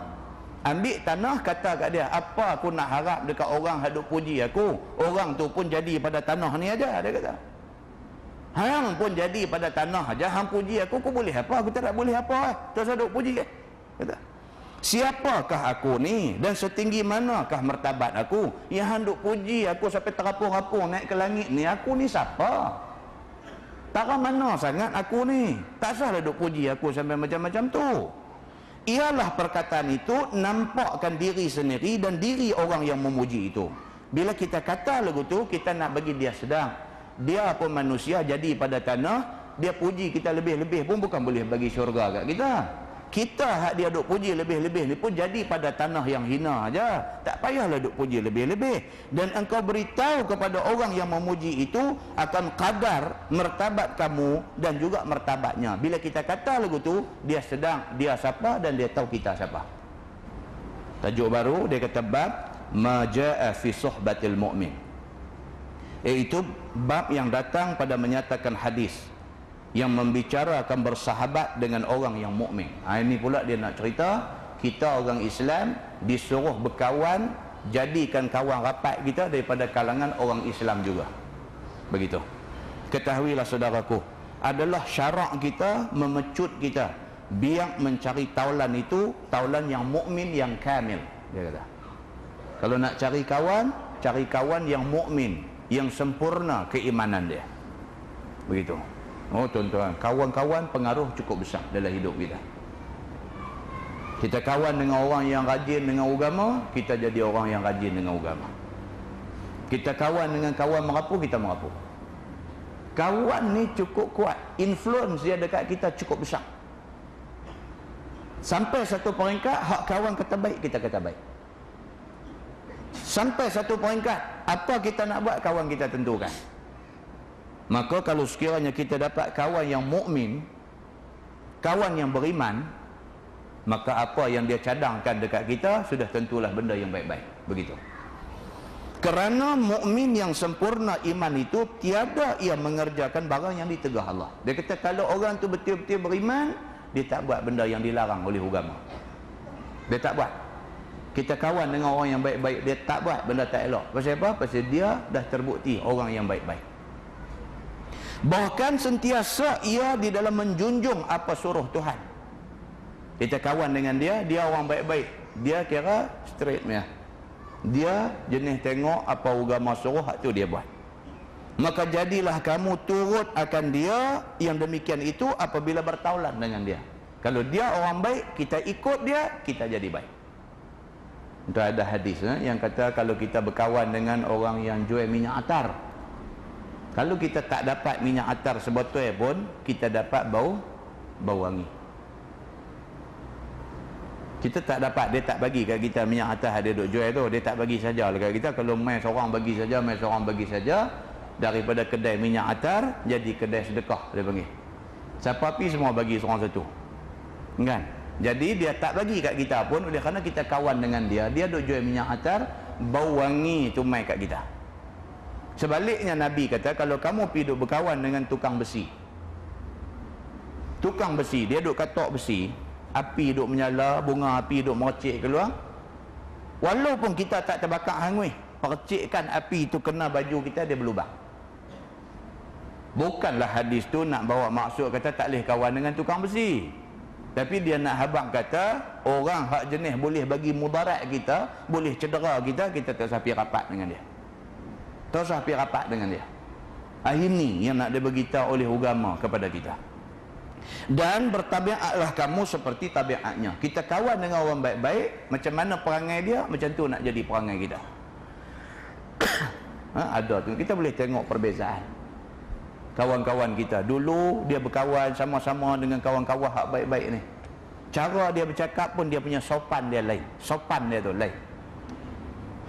Ambil tanah, kata kat dia, apa aku nak harap dekat orang yang duk puji aku? Orang tu pun jadi pada tanah ni aja, dia kata. Hang pun jadi pada tanah aja, hang puji aku boleh apa? Aku tak boleh apa? Terus duk puji ke? Kata, siapakah aku ni dan setinggi manakah martabat aku yang hang duk puji aku sampai terapung-apung naik ke langit ni? Aku ni siapa? Tak mana sangat aku ni? Tak salah duk puji aku sampai macam-macam tu. Ialah perkataan itu nampakkan diri sendiri dan diri orang yang memuji itu. Bila kita kata lagu tu, kita nak bagi dia sedar, dia pun manusia jadi pada tanah, dia puji kita lebih-lebih pun bukan boleh bagi syurga kat kita. Kita hak dia duk puji lebih-lebih ni pun jadi pada tanah yang hina aja. Tak payahlah duk puji lebih-lebih. Dan engkau beritahu kepada orang yang memuji itu akan kadar martabat kamu dan juga martabatnya. Bila kita kata lagu tu, dia siapa dan dia tahu kita siapa. Tajuk baru dia kata bab ma jaa fi suhbatil mu'min, iaitu bab yang datang pada menyatakan hadis yang membicarakan bersahabat dengan orang yang mukmin. Ini pula dia nak cerita, kita orang Islam disuruh berkawan, jadikan kawan rapat kita daripada kalangan orang Islam juga. Begitu. Ketahuilah saudaraku, adalah syarak kita, memecut kita biar mencari taulan itu, taulan yang mukmin yang kamil. Dia kata, kalau nak cari kawan yang mukmin, yang sempurna keimanan dia. Begitu. Oh tuan-tuan, kawan-kawan pengaruh cukup besar dalam hidup kita. Kita kawan dengan orang yang rajin dengan agama, kita jadi orang yang rajin dengan agama. Kita kawan dengan kawan merapu, kita merapu. Kawan ni cukup kuat, influence dia dekat kita cukup besar. Sampai satu peringkat, hak kawan kata baik, kita kata baik. Sampai satu peringkat, apa kita nak buat, kawan kita tentukan. Maka kalau sekiranya kita dapat kawan yang mukmin, kawan yang beriman, maka apa yang dia cadangkan dekat kita sudah tentulah benda yang baik-baik. Begitu. Kerana mukmin yang sempurna iman itu tiada ia mengerjakan barang yang ditegah Allah. Dia kata kalau orang tu betul-betul beriman, dia tak buat benda yang dilarang oleh agama. Dia tak buat. Kita kawan dengan orang yang baik-baik, dia tak buat benda tak elok. Pasal apa? Pasal dia dah terbukti orang yang baik-baik. Bahkan sentiasa ia di dalam menjunjung apa suruh Tuhan. Kita kawan dengan dia, dia orang baik-baik. Dia kira straight punya. Dia jenis tengok apa agama suruh, hak tu dia buat. Maka jadilah kamu turut akan dia yang demikian itu apabila bertaulan dengan dia. Kalau dia orang baik, kita ikut dia, kita jadi baik. Itu ada hadis yang kata kalau kita berkawan dengan orang yang jual minyak atar, kalau kita tak dapat minyak atar sebotol pun, kita dapat bau wangi. Kita tak dapat, dia tak bagi kat kita minyak atar dia duk jual tu, dia tak bagi saja kat kita. Kalau mai seorang bagi saja, daripada kedai minyak atar jadi kedai sedekah dia panggil. Siapa pi semua bagi seorang satu. Kan? Jadi dia tak bagi kat kita pun oleh kerana kita kawan dengan dia, dia duk jual minyak atar, bau wangi tu mai kat kita. Sebaliknya Nabi kata kalau kamu pergi duk berkawan dengan tukang besi, dia duk katok besi, api duk menyala, bunga api duk mercik keluar, walaupun kita tak terbakar hangui, percikkan api itu kena baju kita, dia berlubang. Bukanlah hadis tu nak bawa maksud kata tak boleh kawan dengan tukang besi, tapi dia nak habaq kata orang hak jenis boleh bagi mudarat kita, boleh cedera kita, kita tak usah pergi rapat dengan dia. Tak usah pergi rapat dengan dia. Ini yang nak diberitahu oleh agama kepada kita. Dan bertabiatlah kamu seperti tabiatnya. Kita kawan dengan orang baik-baik, macam mana perangai dia, macam tu nak jadi perangai kita. Ada tu, kita boleh tengok perbezaan. Kawan-kawan kita dulu dia berkawan sama-sama dengan kawan-kawan hak baik-baik ni, cara dia bercakap pun dia punya sopan dia lain, sopan dia tu lain.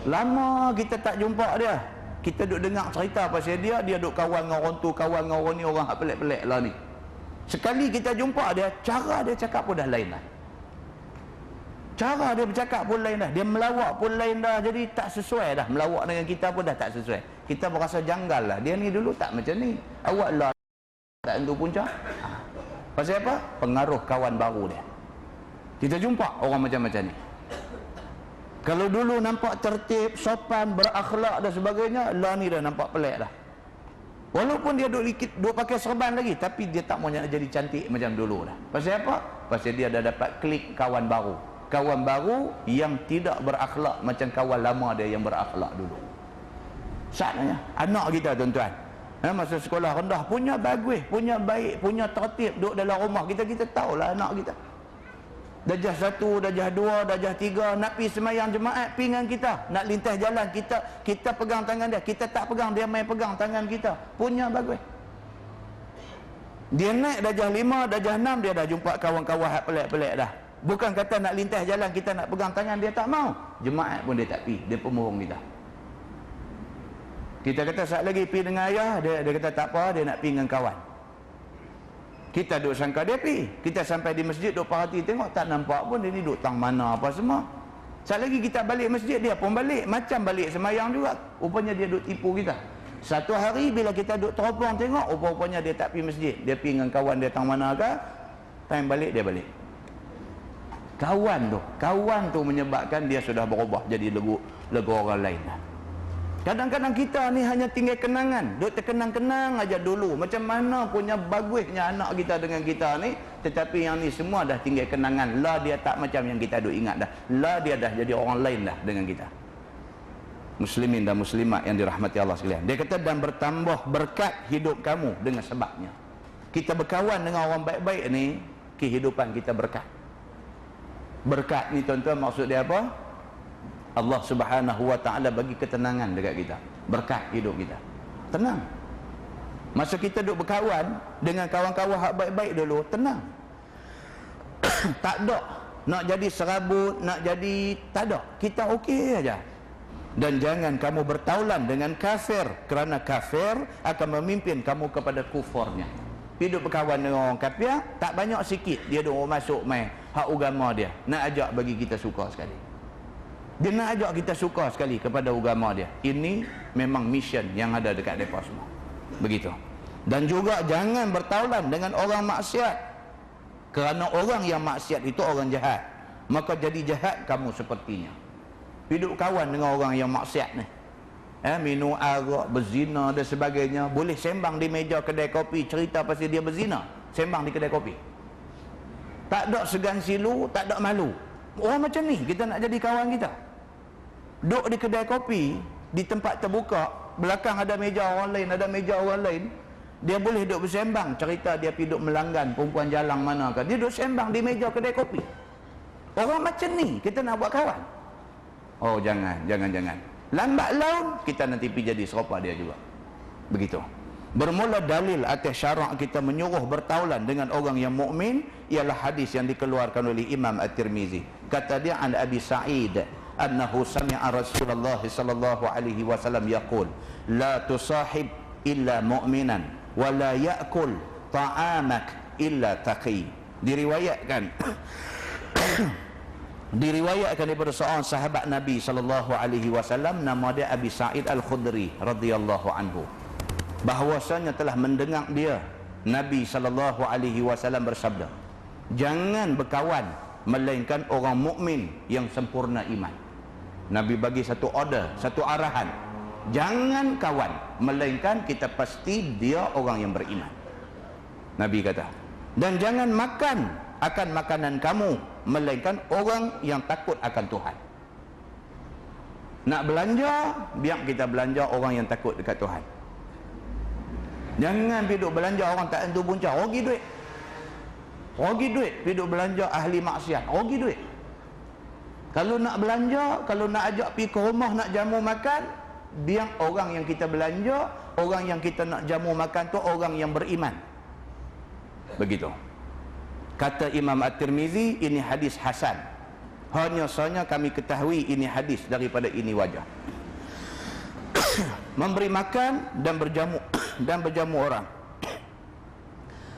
Lama kita tak jumpa dia, kita duk dengar cerita pasal dia duk kawan dengan orang tu, kawan dengan orang ni, orang hak pelik-pelik lah ni. Sekali kita jumpa dia, cara dia cakap pun dah lain lah, cara dia bercakap pun lain dah, dia melawak pun lain dah. Jadi tak sesuai dah, melawak dengan kita pun dah tak sesuai. Kita berasa janggal lah, dia ni dulu tak macam ni, awak lah tak tentu punca. Pasal apa? Pengaruh kawan baru dia. Kita jumpa orang macam-macam ni. Kalau dulu nampak tertib, sopan, berakhlak dan sebagainya, lah ni dah nampak pelik dah. Walaupun dia duk pakai serban lagi, tapi dia tak mau nak jadi cantik macam dulu dah. Pasal apa? Pasal dia dah dapat klik kawan baru. Kawan baru yang tidak berakhlak macam kawan lama dia yang berakhlak dulu. Saatnya anak kita tuan-tuan, masa sekolah rendah punya bagus, punya baik, punya tertib, duduk dalam rumah kita, kita tahulah anak kita darjah 1, darjah 2, darjah 3 nak pergi semayang jemaat, pergi dengan kita, nak lintas jalan, kita pegang tangan dia, kita tak pegang, dia main pegang tangan kita, punya bagus. Dia naik darjah 5, darjah 6, dia dah jumpa kawan-kawan hak pelik-pelik dah. Bukan kata nak lintas jalan kita nak pegang tangan, dia tak mau. Jemaat pun dia tak pi, dia pemurung kita. Kita kata saat lagi pi dengan ayah, dia kata tak apa, dia nak pi dengan kawan. Kita duk sangka dia pi. Kita sampai di masjid duk perhati tengok tak nampak pun dia ni duk tang mana apa semua. Saat lagi kita balik masjid, dia pun balik, macam balik semayang juga. Rupanya dia duk tipu kita. Satu hari bila kita duk teropong tengok, rupanya dia tak pergi masjid, dia pergi dengan kawan dia tang mana ke, time balik dia balik. Kawan tu menyebabkan dia sudah berubah jadi legu orang lain. Kadang-kadang kita ni hanya tinggal kenangan, duk terkenang-kenang aja dulu macam mana punya bagusnya anak kita dengan kita ni, tetapi yang ni semua dah tinggal kenangan. Lah dia tak macam yang kita duk ingat dah. Lah dia dah jadi orang lain dah dengan kita. Muslimin dan muslimat yang dirahmati Allah sekalian. Dia kata dan bertambah berkat hidup kamu dengan sebabnya. Kita berkawan dengan orang baik-baik ni, kehidupan kita berkat. Berkat ni tuan-tuan maksud dia apa? Allah Subhanahu wa taala bagi ketenangan dekat kita. Berkat hidup kita. Tenang. Masa kita duduk berkawan dengan kawan-kawan hak baik-baik dulu, tenang. Tak ada nak jadi serabut, nak jadi tak ada. Kita okey aja. Dan jangan kamu bertaulan dengan kafir, kerana kafir akan memimpin kamu kepada kufurnya. Hidup berkawan dengan orang kafir, tak banyak sikit dia duk masuk main hak agama dia, nak ajak bagi kita suka sekali. Dia nak ajak kita suka sekali kepada agama dia. Ini memang mission yang ada dekat mereka semua. Begitu. Dan juga jangan bertaulan dengan orang maksiat, kerana orang yang maksiat itu orang jahat, maka jadi jahat kamu sepertinya. Hidup kawan dengan orang yang maksiat ni, minum arak, berzina dan sebagainya. Boleh sembang di meja kedai kopi, cerita pasal dia berzina, sembang di kedai kopi, tak ada segan silu, tak ada malu. Orang macam ni kita nak jadi kawan kita. Duduk di kedai kopi, di tempat terbuka, belakang ada meja orang lain, ada meja orang lain, dia boleh duduk bersembang, cerita dia pergi duduk melanggan perempuan jalang mana kan, dia duduk sembang di meja kedai kopi. Orang macam ni kita nak buat kawan? Oh jangan. Lambat laun kita nanti pergi jadi serupa dia juga. Begitu. Bermula dalil atas syarak kita menyuruh bertaulan dengan orang yang mukmin ialah hadis yang dikeluarkan oleh Imam At-Tirmizi. Kata dia an Abi Sa'id annahu sami'a Rasulullah sallallahu alaihi wasallam yaqul la tusahib illa mu'minan wa la ya'kul ta'amak illa taqi. Diriwayatkan daripada seorang sahabat Nabi sallallahu alaihi wasallam, nama dia Abi Sa'id Al-Khudri radhiyallahu anhu, bahwasanya telah mendengar dia Nabi sallallahu alaihi wasallam bersabda, jangan berkawan melainkan orang mukmin yang sempurna iman. Nabi bagi satu order, satu arahan, jangan kawan melainkan kita pasti dia orang yang beriman. Nabi kata, dan jangan makan akan makanan kamu melainkan orang yang takut akan Tuhan. Nak belanja, biar kita belanja orang yang takut dekat Tuhan. Jangan pergi duk belanja orang tak tentu punca, rugi duit. Pergi duk belanja ahli maksiat, rugi duit. Kalau nak belanja, kalau nak ajak pergi ke rumah nak jamu makan, biar orang yang kita belanja, orang yang kita nak jamu makan tu orang yang beriman. Begitu. Kata Imam At-Tirmizi, ini hadis hasan. Hanya sahaja kami ketahui ini hadis daripada ini wajah. Memberi makan dan berjamu orang.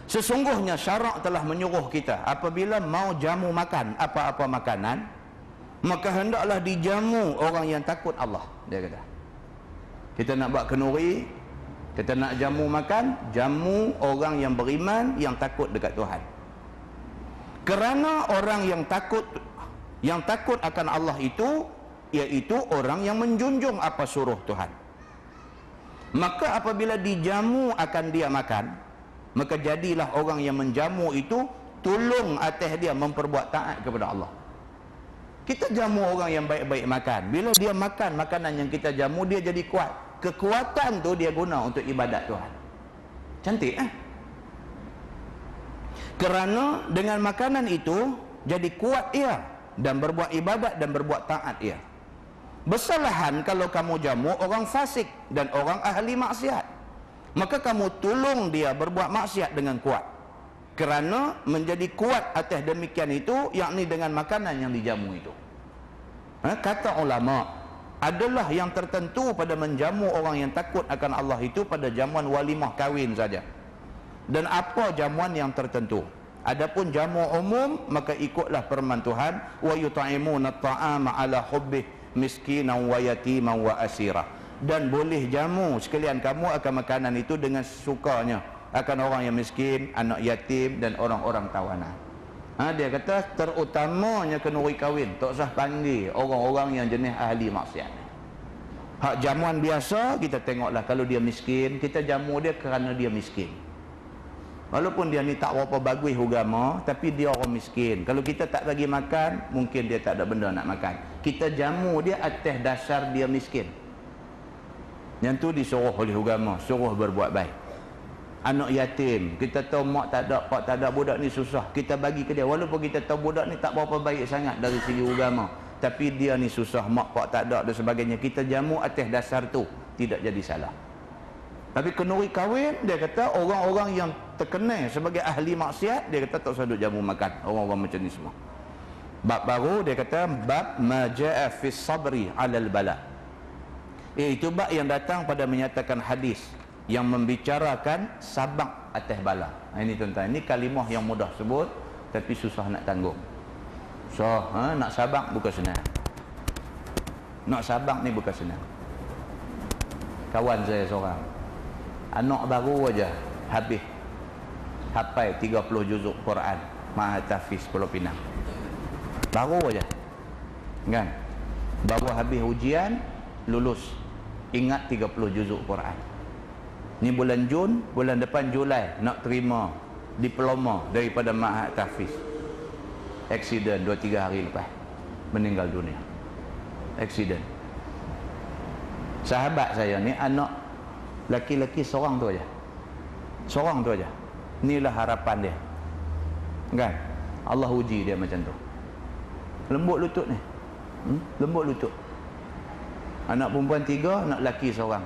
Sesungguhnya syarak telah menyuruh kita apabila mau jamu makan apa-apa makanan, maka hendaklah dijamu orang yang takut Allah. Dia kata, kita nak buat kenduri, kita nak jamu makan, jamu orang yang beriman, yang takut dekat Tuhan. Kerana orang yang takut akan Allah itu, iaitu orang yang menjunjung apa suruh Tuhan. Maka apabila dijamu akan dia makan, maka jadilah orang yang menjamu itu tolong atas dia memperbuat taat kepada Allah. Kita jamu orang yang baik-baik makan, bila dia makan makanan yang kita jamu, dia jadi kuat. Kekuatan tu dia guna untuk ibadat Tuhan. Cantik Kerana dengan makanan itu jadi kuat ia dan berbuat ibadat dan berbuat taat ia. Bersalahan kalau kamu jamu orang fasik dan orang ahli maksiat. maka kamu tolong dia berbuat maksiat dengan kuat. Kerana menjadi kuat atas demikian itu, yakni dengan makanan yang dijamu itu. Kata ulama, adalah yang tertentu pada menjamu orang yang takut akan Allah itu pada jamuan walimah kahwin saja. Dan apa jamuan yang tertentu? Adapun jamu umum, maka ikutlah firman Tuhan, wa yut'imuna at-ta'ama 'ala hubbih miskinan wa yatiman wa asira. Dan boleh jamu sekalian kamu akan makanan itu dengan sukanya akan orang yang miskin, anak yatim dan orang-orang tawanan. Dia kata terutamanya kenuri kahwin, tak usah panggil orang-orang yang jenis ahli maksiat. Hak jamuan biasa kita tengoklah, kalau dia miskin, kita jamu dia kerana dia miskin. Walaupun dia ni tak berapa bagus agama, tapi dia orang miskin. Kalau kita tak bagi makan, mungkin dia tak ada benda nak makan. Kita jamu dia atas dasar dia miskin. Yang tu disuruh oleh agama, suruh berbuat baik. Anak yatim, kita tahu mak tak ada, pak tak ada, budak ni susah, kita bagi ke dia. Walaupun kita tahu budak ni tak berapa baik sangat dari segi agama, tapi dia ni susah, mak pak tak ada dan sebagainya, kita jamu atas dasar tu, tidak jadi salah. Tapi kenuri kahwin, dia kata orang-orang yang terkenal sebagai ahli maksiat, dia kata tak usah duk jamu makan orang-orang macam ni semua. Bab baru dia kata bab ma jaa fi sabri 'alal bala. Iaitu bab yang datang pada menyatakan hadis yang membicarakan sabar atas bala. Ini tuan-tuan, ini kalimah yang mudah sebut tapi susah nak tanggung. So, nak sabar bukan senang. Nak sabar ni bukan senang. Kawan saya seorang, anak baru aja habis hafal 30 juzuk Quran, Mahat Hafiz Pulau Pinang. Baru aja. Kan? Baru habis ujian, lulus. Ingat 30 juzuk Quran. Ni bulan Jun, bulan depan Julai nak terima diploma daripada Mahat Hafiz. Aksiden 2-3 hari lepas meninggal dunia. Aksiden. Sahabat saya ni anak laki-laki seorang tu aja. Seorang tu aja. Inilah harapan dia. Kan? Allah uji dia macam tu. Lembut lutut ni. Lembut lutut. Anak perempuan 3, anak lelaki seorang.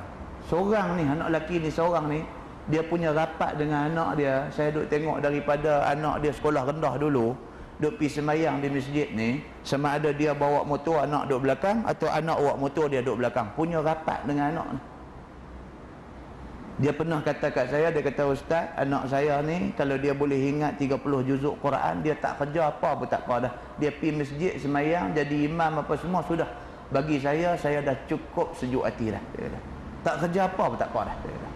Seorang ni, anak lelaki ni seorang ni, dia punya rapat dengan anak dia. Saya duk tengok daripada anak dia sekolah rendah dulu, duk pergi sembahyang di masjid ni, sama ada dia bawa motor, anak duk belakang, atau anak bawa motor, dia duk belakang. Punya rapat dengan anak ni. Dia pernah kata kat saya, dia kata, Ustaz, anak saya ni kalau dia boleh ingat 30 juzuk Quran, dia tak kerja apa pun tak apa dah. Dia pergi masjid sembahyang, jadi imam apa semua sudah. Bagi saya dah cukup sejuk hati dah. Dia kata, tak kerja apa pun tak apa dah. Dia kata,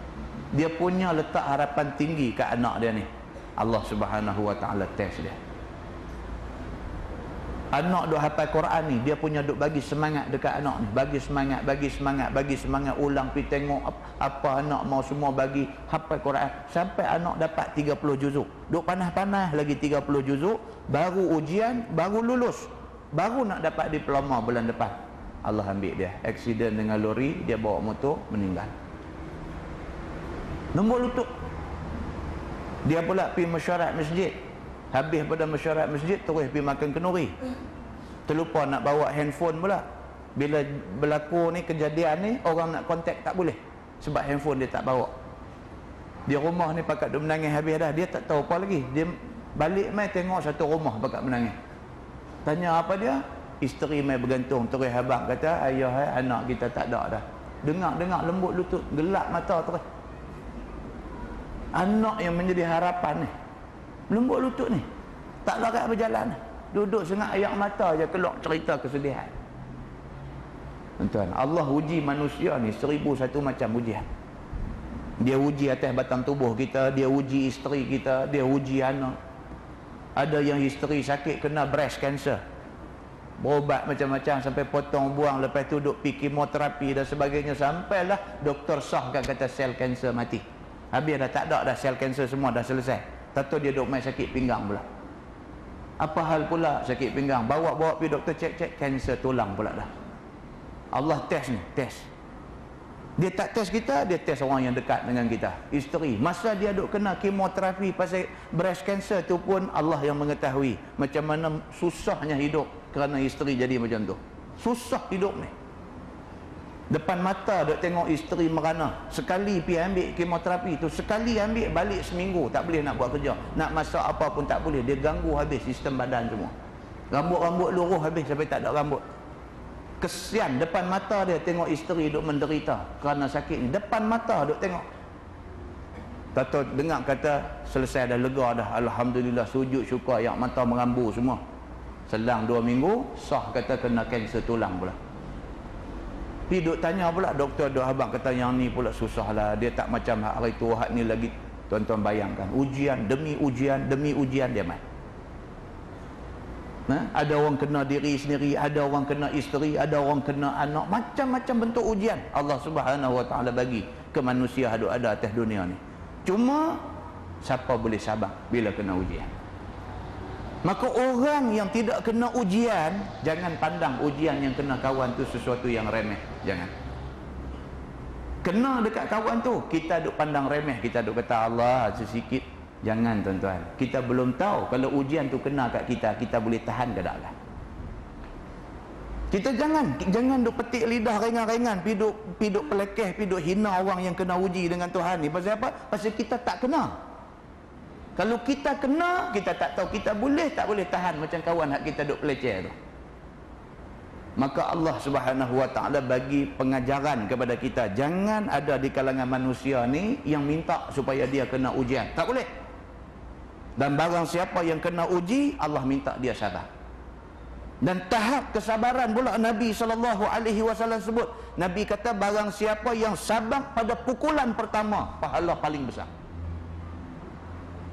dia punya letak harapan tinggi kat anak dia ni. Allah Subhanahu Wa Taala test dia. Anak duk hafal Quran ni, dia punya duk bagi semangat dekat anak ni, bagi semangat, ulang pergi tengok apa anak mau semua bagi hafal Quran sampai anak dapat 30 juzuk. Duk panas-panas lagi 30 juzuk, baru ujian, baru lulus, baru nak dapat diploma bulan depan. Allah ambil dia, aksiden dengan lori, dia bawa motor, meninggal. Lembut lutut. Dia pula pergi mesyuarat masjid. Habis pada mesyuarat masjid, terus pergi makan kenduri. Terlupa nak bawa handphone pula. Bila berlaku ni kejadian ni, orang nak kontak tak boleh, sebab handphone dia tak bawa. Di rumah ni pakat dia menangis habis dah. Dia tak tahu apa lagi. Dia balik mai tengok satu rumah pakat menangis. Tanya apa dia? Isteri mai bergantung. Terus abang kata, ayah anak kita tak ada dah. Dengar lembut lutut, gelap mata terus. Anak yang menjadi harapan ni, lembut lutut ni, tak larat berjalan, duduk sengak air mata je keluar cerita kesedihan. Tuan-tuan, Allah uji manusia ni 1001 macam ujian. Dia uji atas batang tubuh kita, dia uji isteri kita, dia uji anak. Ada yang isteri sakit kena breast cancer, berobat macam-macam sampai potong buang, lepas tu duk pergi kemoterapi dan sebagainya, sampailah doktor sahkan kata sel kanser mati. Habis dah tak ada dah sel kanser, semua dah selesai. Tahu dia duk main sakit pinggang pula. Apa hal pula sakit pinggang? Bawa pergi doktor cek kanser tulang pula dah. Allah test ni, test. Dia tak test kita, dia test orang yang dekat dengan kita, isteri. Masa dia duk kena kemoterapi pasal breast cancer tu pun Allah yang mengetahui macam mana susahnya hidup kerana isteri jadi macam tu. Susah hidup ni. Depan mata duk tengok isteri merana. Sekali pergi ambil kemoterapi tu, sekali ambil balik seminggu, tak boleh nak buat kerja. Nak masak apa pun tak boleh. Dia ganggu habis sistem badan semua. Rambut-rambut luruh habis sampai tak ada rambut. Kesian depan mata dia tengok isteri duk menderita kerana sakit ni. Depan mata duk tengok. Tahu dengar kata selesai dah, lega dah, alhamdulillah, sujud syukur, yang mata merambu semua. Selang 2 minggu sah kata kena kanser tulang pula. Pergi duk tanya pula doktor, duk abang kata yang ni pula susah lah, dia tak macam hari tu, hak ni lagi. Tuan-tuan bayangkan, ujian demi ujian dia main. Ada orang kena diri sendiri, ada orang kena isteri, ada orang kena anak, macam-macam bentuk ujian Allah Subhanahu Wa Taala bagi ke manusia ada atas dunia ni. Cuma siapa boleh sabar bila kena ujian? Maka orang yang tidak kena ujian, jangan pandang ujian yang kena kawan tu sesuatu yang remeh. Jangan. Kena dekat kawan tu, kita duk pandang remeh, kita duk kata Allah sesikit. Jangan tuan-tuan. Kita belum tahu kalau ujian tu kena kat kita, kita boleh tahan ke tak lah. Kita jangan duk petik lidah ringan-ringan, pi duk pelekeh, pi duk hina orang yang kena uji dengan Tuhan ni. Pasal apa? Pasal kita tak kena. Kalau kita kena, kita tak tahu kita boleh tak boleh tahan macam kawan hak kita duk peleceh tu. Maka Allah Subhanahu Wa Taala bagi pengajaran kepada kita, jangan ada di kalangan manusia ni yang minta supaya dia kena ujian. Tak boleh. Dan barang siapa yang kena uji, Allah minta dia sabar. Dan tahap kesabaran pula Nabi SAW sebut. Nabi kata barang siapa yang sabar pada pukulan pertama, pahala paling besar.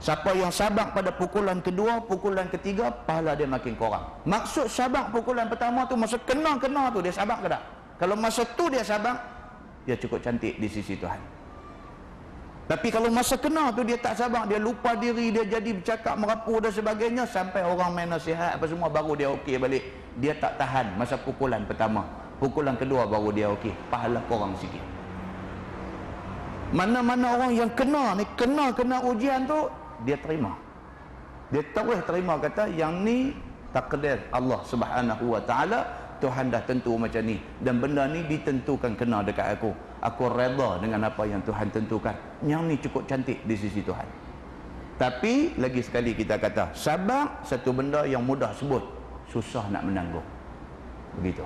Siapa yang sabar pada pukulan kedua, pukulan ketiga, pahala dia makin kurang. Maksud sabar pukulan pertama tu, masa kena tu dia sabar ke tak? Kalau masa tu dia sabar, dia cukup cantik di sisi Tuhan. Tapi kalau masa kena tu dia tak sabar, dia lupa diri, dia jadi bercakap merapu dan sebagainya, sampai orang main nasihat apa semua, baru dia okey balik. Dia tak tahan masa pukulan pertama, pukulan kedua baru dia okey, pahala kurang sikit. Mana-mana orang yang kena ujian tu, dia terima. Dia terus terima, kata yang ni takdir Allah Subhanahu Wa Taala, Tuhan dah tentu macam ni, dan benda ni ditentukan kena dekat aku. Aku reda dengan apa yang Tuhan tentukan. Yang ni cukup cantik di sisi Tuhan. Tapi lagi sekali kita kata, sabar satu benda yang mudah sebut, susah nak menanggung. Begitu.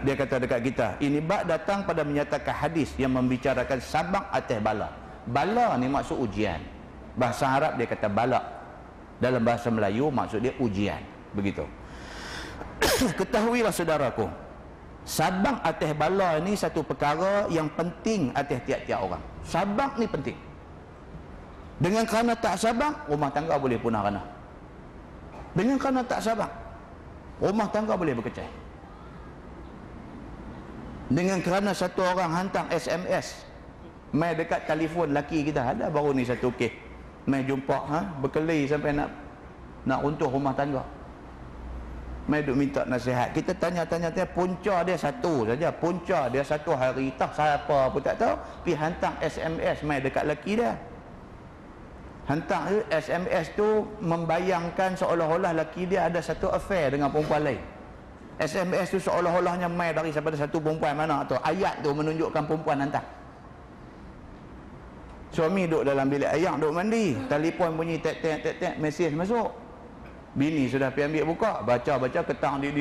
Dia kata dekat kita, ini bab datang pada menyatakan hadis yang membicarakan sabar atas bala. Bala ni maksud ujian. Bahasa Arab dia kata bala. Dalam bahasa Melayu maksud dia ujian. Begitu. Ketahuilah saudaraku, sabar atas bala ni satu perkara yang penting atas tiap-tiap orang. Sabar ni penting. Dengan kerana tak sabar, rumah tangga boleh punah rana. Dengan kerana tak sabar, rumah tangga boleh berkecai. Dengan kerana satu orang hantar SMS, mai dekat telefon laki kita, ada baru ni satu kes, mai jumpa berkeli sampai nak runtuh rumah tangga. Mai duk minta nasihat. Kita tanya-tanya, punca dia satu saja. Punca dia satu hari, tak siapa pun tak tahu, pergi hantar SMS mai dekat laki dia. Hantar SMS tu membayangkan seolah-olah laki dia ada satu affair dengan perempuan lain. SMS tu seolah-olahnya mai dari satu perempuan mana atau ayat tu menunjukkan perempuan hantar. Suami duduk dalam bilik ayam, duduk mandi, telefon bunyi tek-tek, mesej masuk. Bini sudah pergi ambil buka, baca ketang di.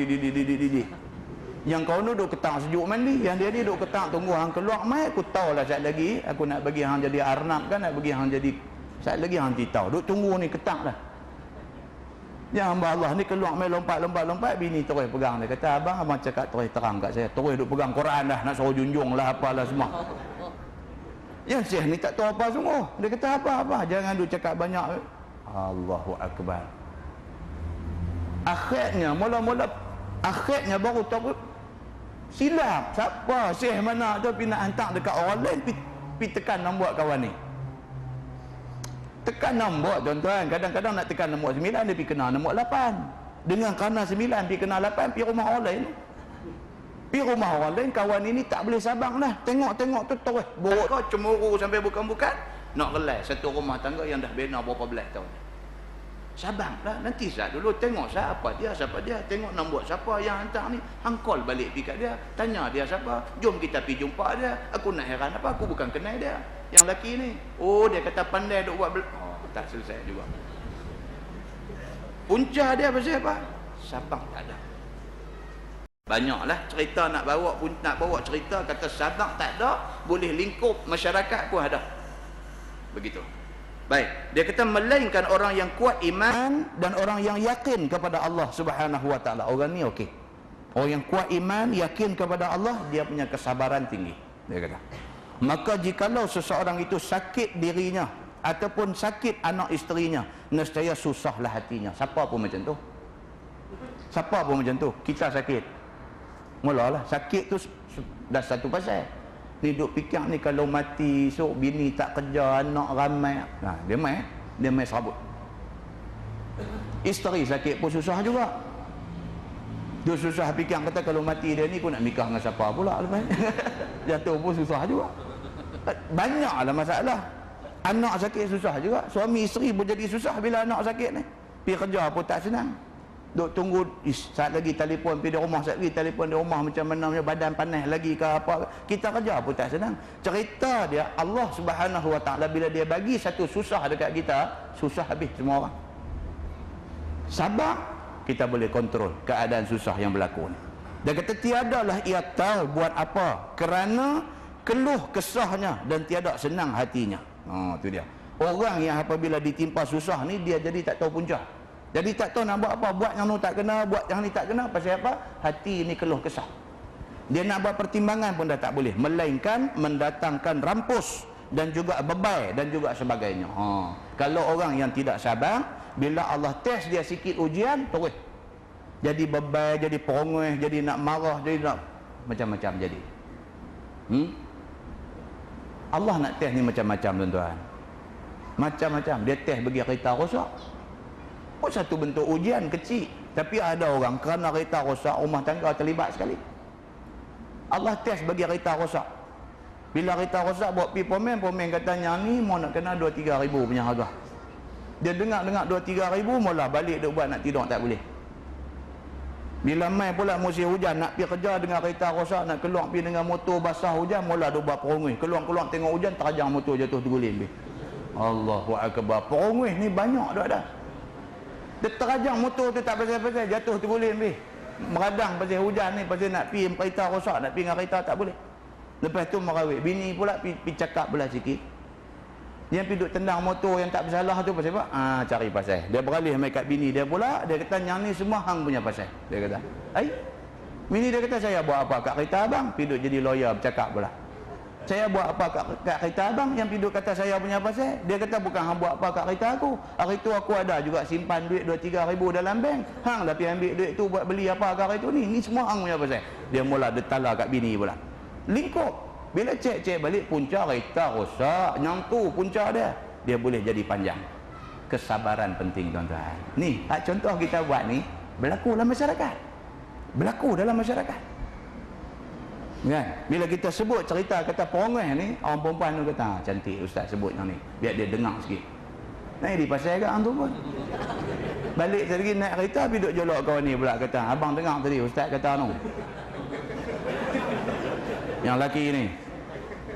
Yang kau duduk ketang sejuk mandi, yang dia duduk ketang tunggu hang keluar mai. Aku tahu lah sekejap lagi aku nak bagi hang jadi arnab kan, nak bagi hang jadi, sekejap lagi hang titau. Duduk tunggu ni ketang dah. Yang hamba Allah ni keluar mai lompat, bini terus pegang dia. Kata abang cakap terus terang kat saya, terus duduk pegang Quran dah, nak suruh junjung lah apalah semua. Yang Syekh ni tak tahu apa semua. Dia kata apa-apa, jangan duk cakap banyak. Allahu Akbar. Akhirnya mula-mula akhirnya baru tahu silap. Siapa Syekh mana tu pergi nak hantar dekat orang lain, pergi tekan nombor kawan ni. Tekan nombor tuan-tuan, kadang-kadang nak tekan nombor 9 dia pergi kena nombor 8. Dengan kerana 9 pergi kena 8, pergi rumah orang lain. Pergi rumah orang lain, kawan ini tak boleh sabar dah. Tengok tu terus buruk kau cemburu sampai bukan-bukan nak relai satu rumah tangga yang dah bina berapa belas tahun. Sabang lah, nanti sat dulu tengok siapa dia, tengok nombor siapa yang hantar ni, hang call balik pergi kat dia, tanya dia siapa, jom kita pergi jumpa dia. Aku nak heran apa, aku bukan kenal dia yang lelaki ni. Oh, dia kata pandai duk buat oh, tak selesai juga. Punca dia pasal apa? Sabang tak ada. Banyaklah cerita nak bawa cerita kata Sabang tak ada, boleh lingkup masyarakat pun ada. Begitu. Baik, dia kata melainkan orang yang kuat iman dan orang yang yakin kepada Allah Subhanahu wa taala. Orang ni okey. Orang yang kuat iman, yakin kepada Allah, dia punya kesabaran tinggi. Dia kata. Maka jikalau seseorang itu sakit dirinya ataupun sakit anak isterinya, nescaya susahlah hatinya. Siapa pun macam tu. Siapa pun macam tu. Kita sakit. Mulalah sakit tu dah satu pasal. Ni duk fikir ni kalau mati esok bini tak kerja, anak ramai. Nah, dia main serabut. Isteri sakit pun susah juga. Dia susah fikir kata kalau mati dia ni aku nak nikah dengan siapa pula lepas. Jatuh pun susah juga. Banyaklah masalah. Anak sakit susah juga. Suami isteri pun jadi susah bila anak sakit ni. Pergi kerja pun tak senang. Duk tunggu saat lagi telefon pergi di rumah, saat lagi telefon di rumah macam mana punya badan panas lagi ke apa. Kita kerja pun tak senang. Cerita dia Allah Subhanahu wa taala bila dia bagi satu susah dekat kita, susah habis semua orang. Sabar, kita boleh kontrol keadaan susah yang berlaku ni. Dia kata tiadalah ia tahu buat apa kerana keluh kesahnya dan tiada senang hatinya. Tu dia. Orang yang apabila ditimpa susah ni dia jadi tak tahu punca. Jadi tak tahu nak buat apa, buat yang ni tak kena, buat yang ni tak kena, pasal apa? Hati ni keluh kesah. Dia nak buat pertimbangan pun dah tak boleh, melainkan mendatangkan rampus dan juga bebai dan juga sebagainya. Kalau orang yang tidak sabar, bila Allah test dia sikit ujian, terus jadi bebai, jadi perongeh, jadi nak marah, jadi nak macam-macam jadi. Allah nak test ni macam-macam tuan-tuan. Macam-macam. Dia test bagi kereta rosak. Pun satu bentuk ujian kecil. Tapi ada orang kerana kereta rosak, rumah tangga terlibat sekali. Allah test bagi kereta rosak. Bila kereta rosak buat pergi pomen katanya ni mau nak kena 2-3 ribu punya harga. Dia dengar 2-3 ribu, mula balik dia buat nak tidur tak boleh. Bila mai pula musim hujan nak pergi kerja dengan kereta rosak, nak keluar pergi dengan motor basah hujan, mula dia buat perongeh. Keluar tengok hujan, terajang motor jatuh terguling. Allahu akbar. Perongeh ni banyak dah. Dia terajang motor tu tak pasal-pasal, jatuh terguling habis. Meradang pasal hujan ni, pasal nak pergi kereta rosak, nak pergi dengan kereta tak boleh. Lepas tu merawit. Bini pula pergi cakap pula sikit. Dia pergi duduk tendang motor yang tak bersalah tu pasal apa? Cari pasal. Dia beralih mai kat bini dia pula, dia kata yang ni semua hang punya pasal. Dia kata, bini dia kata saya buat apa kat kereta abang? Pergi duduk jadi lawyer bercakap pula. Saya buat apa kat kereta abang yang pergi kata saya punya pasal? Dia kata bukan hang buat apa kat kereta aku. Hari tu aku ada juga simpan duit 2-3 ribu dalam bank. Hang dah pergi ambil duit tu buat beli apa kat hari tu ni. Ni semua hang punya pasal. Dia mula detala kat bini pula. Lingkup. Bila cek balik punca kereta rosak. Yang tu punca dia. Dia boleh jadi panjang. Kesabaran penting tuan-tuan. Ni, contoh kita buat ni berlaku dalam masyarakat. Berlaku dalam masyarakat. Kan? Bila kita sebut cerita kata perongeh ni, orang perempuan tu kata, cantik ustaz sebut yang ni. Biar dia dengar sikit. Naik di pasal kat hang tu pun. Balik lagi naik kereta, pergi duduk jolok kawan ni pula kata, abang dengar tadi ustaz kata tu. Yang lelaki ni,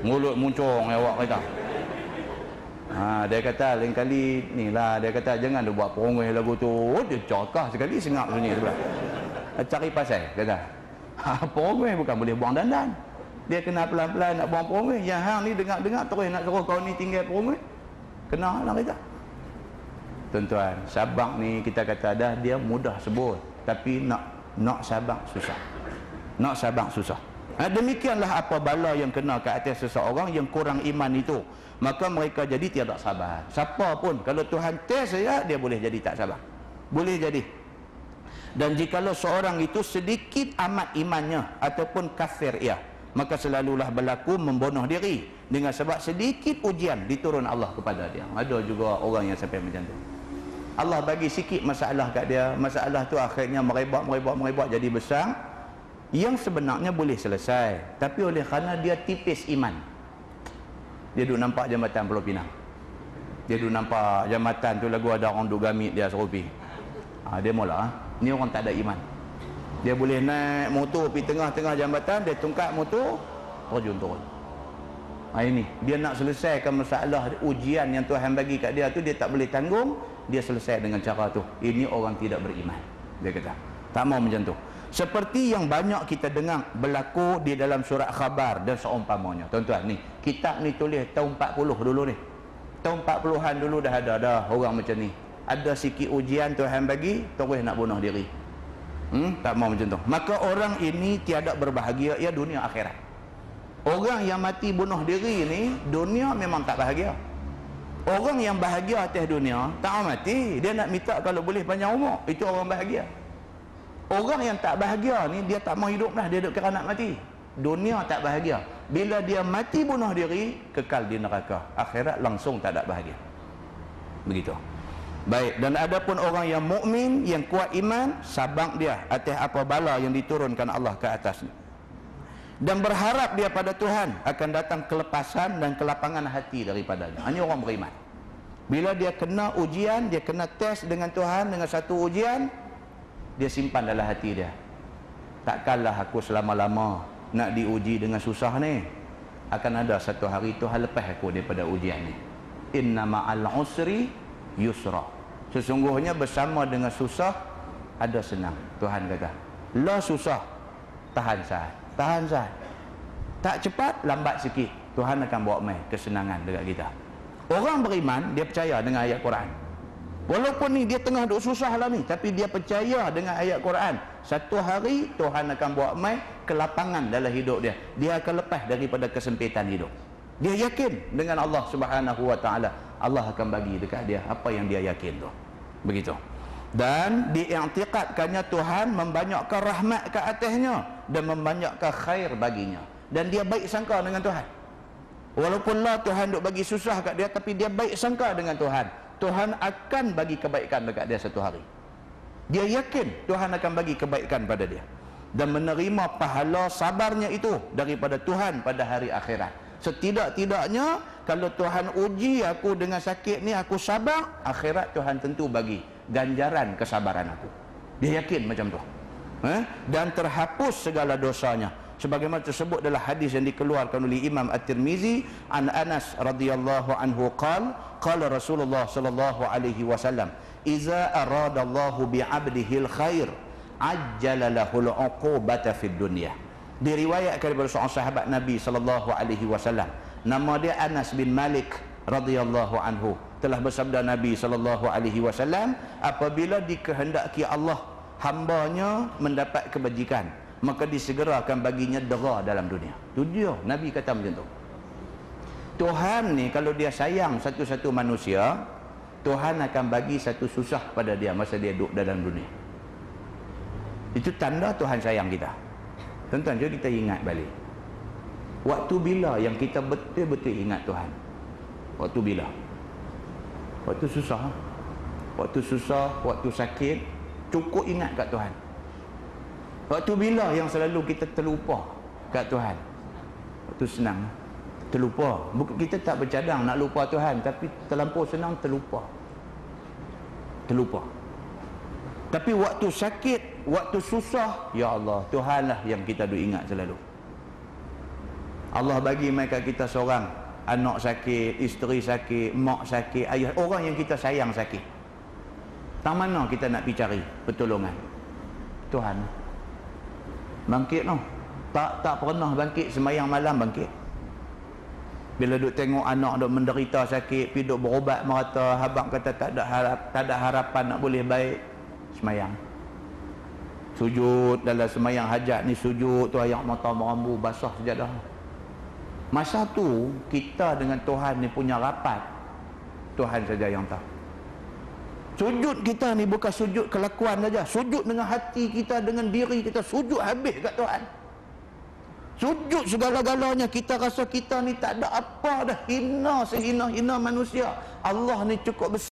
mulut muncung awak kata. Dia kata lain kali ni lah, dia kata jangan dia buat perongeh lagu tu. Dia cakap sekali sengap sunyi pula. Cari pasal kata. Perongeh bukan boleh buang dandan. Dia kena pelan-pelan nak buang perongeh. Yang hang ni dengar-dengar terus nak suruh kau ni tinggal perongeh. Kena lah kita. Tuan-tuan, sabar ni kita kata dah dia mudah sebut, tapi nak sabar susah. Nak sabar susah. Demikianlah apa bala yang kena ke atas seseorang yang kurang iman itu. Maka mereka jadi tiada sabar. Siapa pun kalau Tuhan test saya, dia boleh jadi tak sabar. Boleh jadi. Dan jikalau seorang itu sedikit amat imannya ataupun kafir ia, maka selalulah berlaku membunuh diri dengan sebab sedikit ujian diturun Allah kepada dia. Ada juga orang yang sampai macam tu. Allah bagi sikit masalah kat dia, masalah tu akhirnya merebak jadi besar, yang sebenarnya boleh selesai, tapi oleh kerana dia tipis iman, dia duk nampak jambatan Pulau Pinang. Dia dulu nampak jambatan tu lagu ada orang duk gamit dia serupi. Dia mula ni orang tak ada iman. Dia boleh naik motor pergi tengah-tengah jambatan, dia tungkat motor, terjun turun. Ini dia nak selesaikan masalah ujian yang Tuhan bagi kat dia tu, dia tak boleh tanggung, dia selesai dengan cara tu. Ini orang tidak beriman. Dia kata tak mau macam tu. Seperti yang banyak kita dengar berlaku di dalam surat Khabar dan seumpamanya. Tuan-tuan, ni kitab ni tulis tahun 40 dulu ni. Tahun 40-an dulu dah ada orang macam ni. Ada sikit ujian Tuhan bagi, terus nak bunuh diri. Tak mau macam tu. Maka orang ini tiada berbahagia ya dunia akhirat. Orang yang mati bunuh diri ni, dunia memang tak bahagia. Orang yang bahagia atas dunia tak mati, dia nak minta kalau boleh panjang umur. Itu orang bahagia. Orang yang tak bahagia ni, dia tak mau hidup dah, dia duduk kira nak mati. Dunia tak bahagia. Bila dia mati bunuh diri, kekal di neraka. Akhirat langsung tak ada bahagia. Begitu. Baik, dan ada pun orang yang mukmin, yang kuat iman, sabar dia atas apa bala yang diturunkan Allah ke atasnya. Dan berharap dia pada Tuhan akan datang kelepasan dan kelapangan hati daripadanya. Ini orang beriman. Bila dia kena ujian, dia kena tes dengan Tuhan dengan satu ujian, dia simpan dalam hati dia. Takkanlah aku selama-lama nak diuji dengan susah ni. Akan ada satu hari Tuhan lepas aku daripada ujian ni. Inna ma'al usri yusra. Sesungguhnya bersama dengan susah ada senang. Tuhan kata, la susah, tahan sahat. Tahan sahat. Tak cepat, lambat sikit. Tuhan akan bawa mai kesenangan dekat kita. Orang beriman, dia percaya dengan ayat Quran. Walaupun ni dia tengah duk susah lah ni, tapi dia percaya dengan ayat Quran. Satu hari Tuhan akan bawa mai kelapangan dalam hidup dia. Dia akan lepas daripada kesempitan hidup. Dia yakin dengan Allah Subhanahu wa taala. Allah akan bagi dekat dia apa yang dia yakin tu. Begitu. Dan diiktikadkannya Tuhan membanyakkan rahmat ke atasnya dan membanyakkan khair baginya. Dan dia baik sangka dengan Tuhan. Walaupun lah Tuhan duk bagi susah kat dia, tapi dia baik sangka dengan Tuhan. Tuhan akan bagi kebaikan dekat dia satu hari. Dia yakin Tuhan akan bagi kebaikan pada dia. Dan menerima pahala sabarnya itu daripada Tuhan pada hari akhirat. Setidak-tidaknya kalau Tuhan uji aku dengan sakit ni, aku sabar, akhirat Tuhan tentu bagi ganjaran kesabaran aku. Dia yakin macam tu. Dan terhapus segala dosanya. Sebagaimana tersebut dalam hadis yang dikeluarkan oleh Imam At-Tirmizi an Anas radhiyallahu anhu qala Rasulullah sallallahu alaihi wasallam, "Iza aradallahu bi'abdihi al-khair, ajjala lahu al-uqubata fid dunya." Diriwayatkan daripada seorang sahabat Nabi sallallahu alaihi wasallam, nama dia Anas bin Malik radhiyallahu anhu, telah bersabda Nabi sallallahu alaihi wasallam, apabila dikehendaki Allah hambanya mendapat kebajikan, maka disegerakan baginya dera dalam dunia. Itu dia Nabi kata macam tu. Tuhan ni kalau dia sayang satu-satu manusia, Tuhan akan bagi satu susah pada dia masa dia duduk dalam dunia. Itu tanda Tuhan sayang kita. Tuan-tuan, jom kita ingat balik. Waktu bila yang kita betul-betul ingat Tuhan? Waktu bila? Waktu susah. Waktu susah, waktu sakit, cukup ingat kat Tuhan. Waktu bila yang selalu kita terlupa kat Tuhan? Waktu senang. Terlupa. Kita tak bercadang nak lupa Tuhan, tapi terlampau senang terlupa. Terlupa. Tapi waktu sakit, waktu susah, ya Allah, Tuhanlah yang kita duk ingat selalu. Allah bagi mereka kita seorang, anak sakit, isteri sakit, mak sakit, ayah, orang yang kita sayang sakit. Tang mana kita nak pergi cari pertolongan? Tuhan. Bangkit noh. Tak pernah bangkit sembahyang malam bangkit. Bila duk tengok anak duk menderita sakit, pi duk berubat merata, habang kata tak ada harapan nak boleh baik, sembahyang. Sujud dalam sembahyang hajat ni, sujud tu ayak mata merambu, basah sejadah. Masa tu kita dengan Tuhan ni punya rapat, Tuhan saja yang tahu. Sujud kita ni bukan sujud kelakuan saja, sujud dengan hati kita, dengan diri kita, sujud habis kat Tuhan. Sujud segala-galanya, kita rasa kita ni tak ada apa dah, hina sehina-hina manusia. Allah ni cukup besar.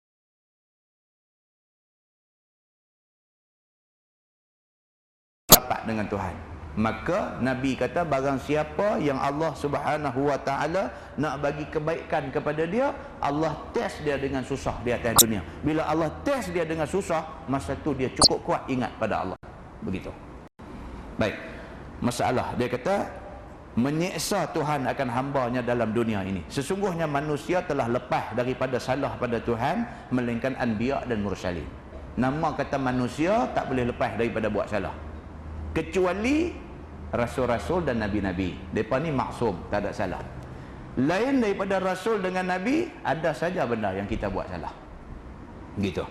Rapat dengan Tuhan. Maka Nabi kata barang siapa yang Allah Subhanahu wa taala nak bagi kebaikan kepada dia, Allah test dia dengan susah di atas dunia. Bila Allah test dia dengan susah, masa tu dia cukup kuat ingat pada Allah. Begitu. Baik. Masalah dia kata menyeksa Tuhan akan hamba-Nya dalam dunia ini. Sesungguhnya manusia telah lepas daripada salah pada Tuhan melainkan anbiya dan mursalin. Nama kata manusia tak boleh lepas daripada buat salah. Kecuali rasul-rasul dan nabi-nabi. Mereka ni maksum, tak ada salah. Lain daripada rasul dengan nabi, ada saja benda yang kita buat salah. Gitu.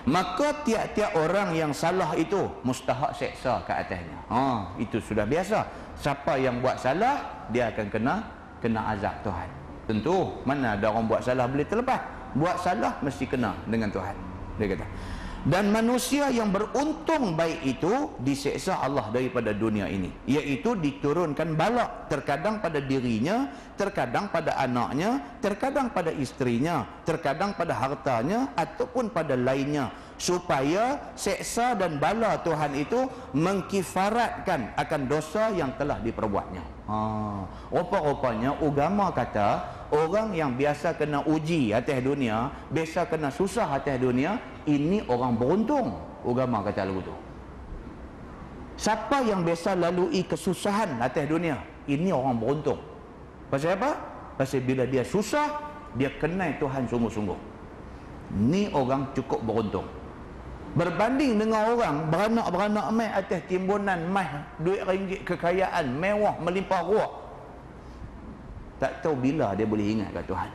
Maka tiap-tiap orang yang salah itu mustahak seksa ke atasnya. Itu sudah biasa. Siapa yang buat salah, dia akan kena azab Tuhan. Tentu, mana ada orang buat salah boleh terlepas. Buat salah mesti kena dengan Tuhan. Dia kata. Dan manusia yang beruntung baik itu diseksa Allah daripada dunia ini, iaitu diturunkan bala, terkadang pada dirinya, terkadang pada anaknya, terkadang pada isterinya, terkadang pada hartanya ataupun pada lainnya, supaya seksa dan bala Tuhan itu mengkifaratkan akan dosa yang telah diperbuatnya. Rupa-rupanya agama kata orang yang biasa kena uji atas dunia, biasa kena susah atas dunia, ini orang beruntung. Agama kata lagu tu. Siapa yang biasa lalui kesusahan atas dunia, ini orang beruntung. Pasal apa? Pasal bila dia susah, dia kenal Tuhan sungguh-sungguh. Ni orang cukup beruntung. Berbanding dengan orang beranak-beranak mai atas timbunan mai duit ringgit kekayaan mewah melimpah ruah, tak tahu bila dia boleh ingat kat Tuhan.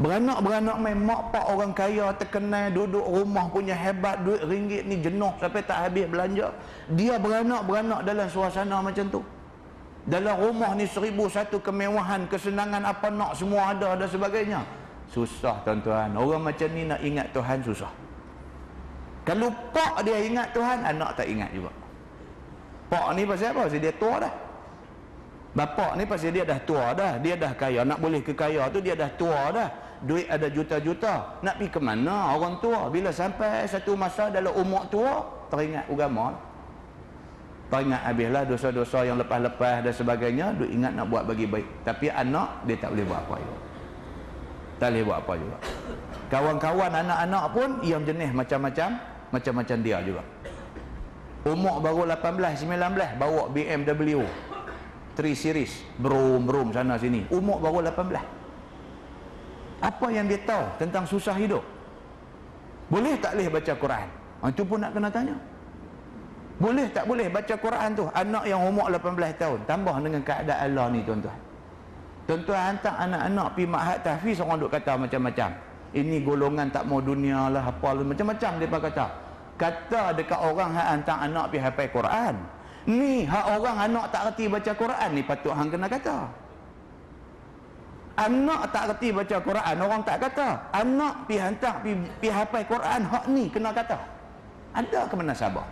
Beranak-beranak mai mak pak orang kaya terkenal, duduk rumah punya hebat, duit ringgit ni jenuh sampai tak habis belanja. Dia beranak-beranak dalam suasana macam tu. Dalam rumah ni 1001 kemewahan, kesenangan apa nak semua ada dan sebagainya. Susah tuan-tuan. Orang macam ni nak ingat Tuhan susah. Kalau pak dia ingat Tuhan, anak tak ingat juga. Pak ni pasal apa? Pasal dia tua dah. Bapak ni pasal dia dah tua dah. Dia dah kaya. Nak boleh kekaya tu dia dah tua dah. Duit ada juta-juta. Nak pergi ke mana orang tua? Bila sampai satu masa dalam umur tua, teringat agama. Teringat habislah dosa-dosa yang lepas-lepas dan sebagainya. Dia ingat nak buat bagi baik. Tapi anak, dia tak boleh buat apa juga. Tak boleh buat apa juga. Kawan-kawan anak-anak pun yang jenis macam-macam dia juga. Umur baru 18, 19, bawa BMW 3 Series, brum sana sini. Umur baru 18. Apa yang dia tahu tentang susah hidup? Boleh tak boleh baca Quran? Itu pun nak kena tanya. Boleh tak boleh baca Quran tu? Anak yang umur 18 tahun, tambah dengan keadaan Allah ni tuan-tuan. Tuan-tuan hantar anak-anak pergi ma'had tahfiz, orang duk kata macam-macam. Ini golongan tak mau dunia lah, apa lah, macam-macam dia kata. Kata dekat orang hak hantar anak pergi hafal Quran. Ni hak orang anak tak reti baca Quran ni patut hang kena kata. Anak tak reti baca Quran, orang tak kata. Anak pergi hantar pergi hafal Quran, hak ni kena kata. Ada ke mana sabar?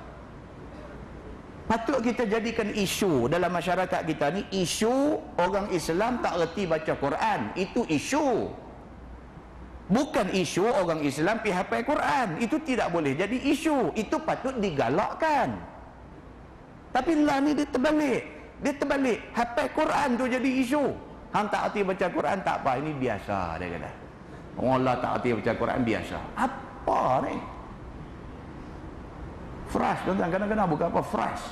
Patut kita jadikan isu dalam masyarakat kita ni, isu orang Islam tak reti baca Quran. Itu isu. Bukan isu orang Islam pergi hafal Quran. Itu tidak boleh jadi isu. Itu patut digalakkan. Tapi lah ni dia terbalik. Dia terbalik. Hafal Quran tu jadi isu. Hang tak reti baca Quran tak apa. Ini biasa dia kata. Orang lah tak reti baca Quran biasa. Apa ni? Fresh tuan-tuan. Kadang-kadang bukan apa. Fresh.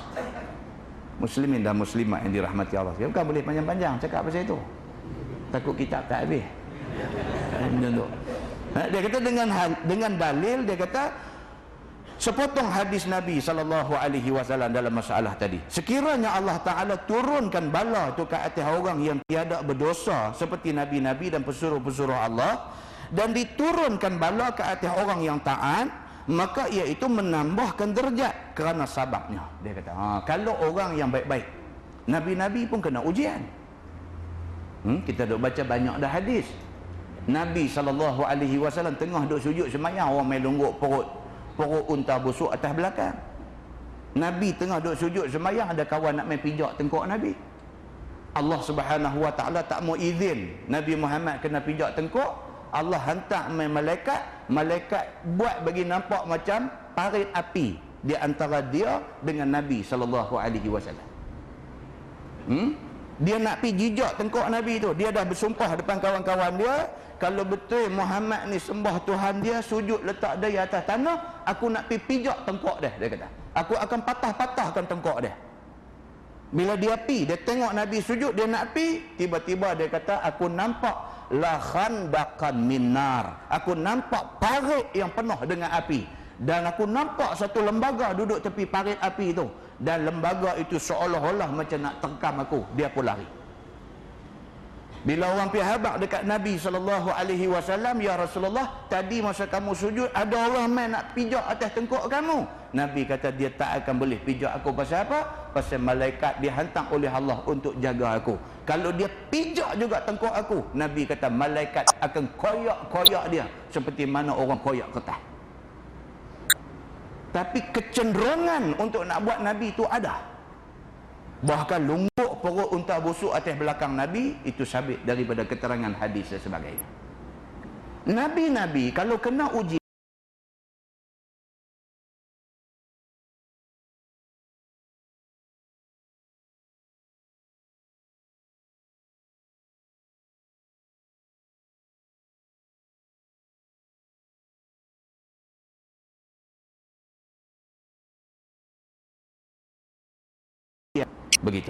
Muslimin dan muslimat yang dirahmati Allah. Dia bukan boleh panjang-panjang cakap pasal itu. Takut kitab tak habis. Dia kata dengan dalil, dia kata sepotong hadis Nabi SAW dalam masalah tadi. Sekiranya Allah Ta'ala turunkan bala tu ke atas orang yang tiada berdosa seperti Nabi-Nabi dan pesuruh-pesuruh Allah, dan diturunkan bala ke atas orang yang taat, maka iaitu menambahkan derajat kerana sababnya. Dia kata, kalau orang yang baik-baik, Nabi-Nabi pun kena ujian. Kita duk baca banyak dah hadis. Nabi SAW tengah duk sujud semayang, orang main longgok perut unta busuk atas belakang. Nabi tengah duk sujud semayang, ada kawan nak main pijak tengkok Nabi. Allah Subhanahu Wa Ta'ala tak mau izin Nabi Muhammad kena pijak tengkok. Allah hantar main malaikat buat bagi nampak macam parit api di antara dia dengan Nabi sallallahu alaihi wasallam. Dia nak pi jijak tengkok Nabi tu. Dia dah bersumpah depan kawan-kawan dia, kalau betul Muhammad ni sembah Tuhan dia, sujud letak dia atas tanah, aku nak pi pijak tengkok dia kata. Aku akan patah-patahkan tengkok dia. Bila dia pi, dia tengok Nabi sujud, dia nak pi, tiba-tiba dia kata, aku nampak la khandaqan min nar. Aku nampak parit yang penuh dengan api. Dan aku nampak satu lembaga duduk tepi parit api itu. Dan lembaga itu seolah-olah macam nak terkam aku. Dia pun lari. Bila orang pergi habaq dekat Nabi SAW, ya Rasulullah, tadi masa kamu sujud, ada orang main nak pijak atas tengkok kamu. Nabi kata dia tak akan boleh pijak aku. Pasal apa? Pasal malaikat dihantar oleh Allah untuk jaga aku. Kalau dia pijak juga tengkok aku, Nabi kata malaikat akan koyak-koyak dia seperti mana orang koyak kertas. Tapi kecenderungan untuk nak buat Nabi itu ada. Bahkan lungguk perut unta busuk atas belakang Nabi, itu sabit daripada keterangan hadis dan sebagainya. Nabi-Nabi kalau kena uji begitu.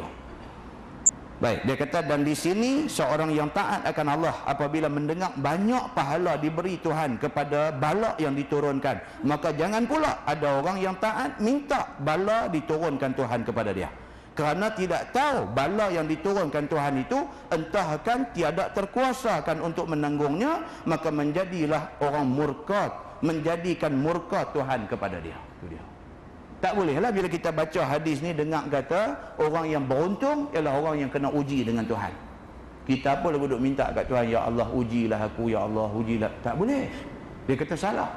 Baik, dia kata, dan di sini seorang yang taat akan Allah apabila mendengar banyak pahala diberi Tuhan kepada bala yang diturunkan, maka jangan pula ada orang yang taat minta bala diturunkan Tuhan kepada dia. Kerana tidak tahu bala yang diturunkan Tuhan itu entah akan tiada terkuasakan untuk menanggungnya, maka menjadilah orang murka, menjadikan murka Tuhan kepada dia. Itu dia. Tak bolehlah bila kita baca hadis ni dengar kata orang yang beruntung ialah orang yang kena uji dengan Tuhan. Kita apa duduk minta kat Tuhan, ya Allah ujilah aku, ya Allah ujilah. Tak boleh. Dia kata salah.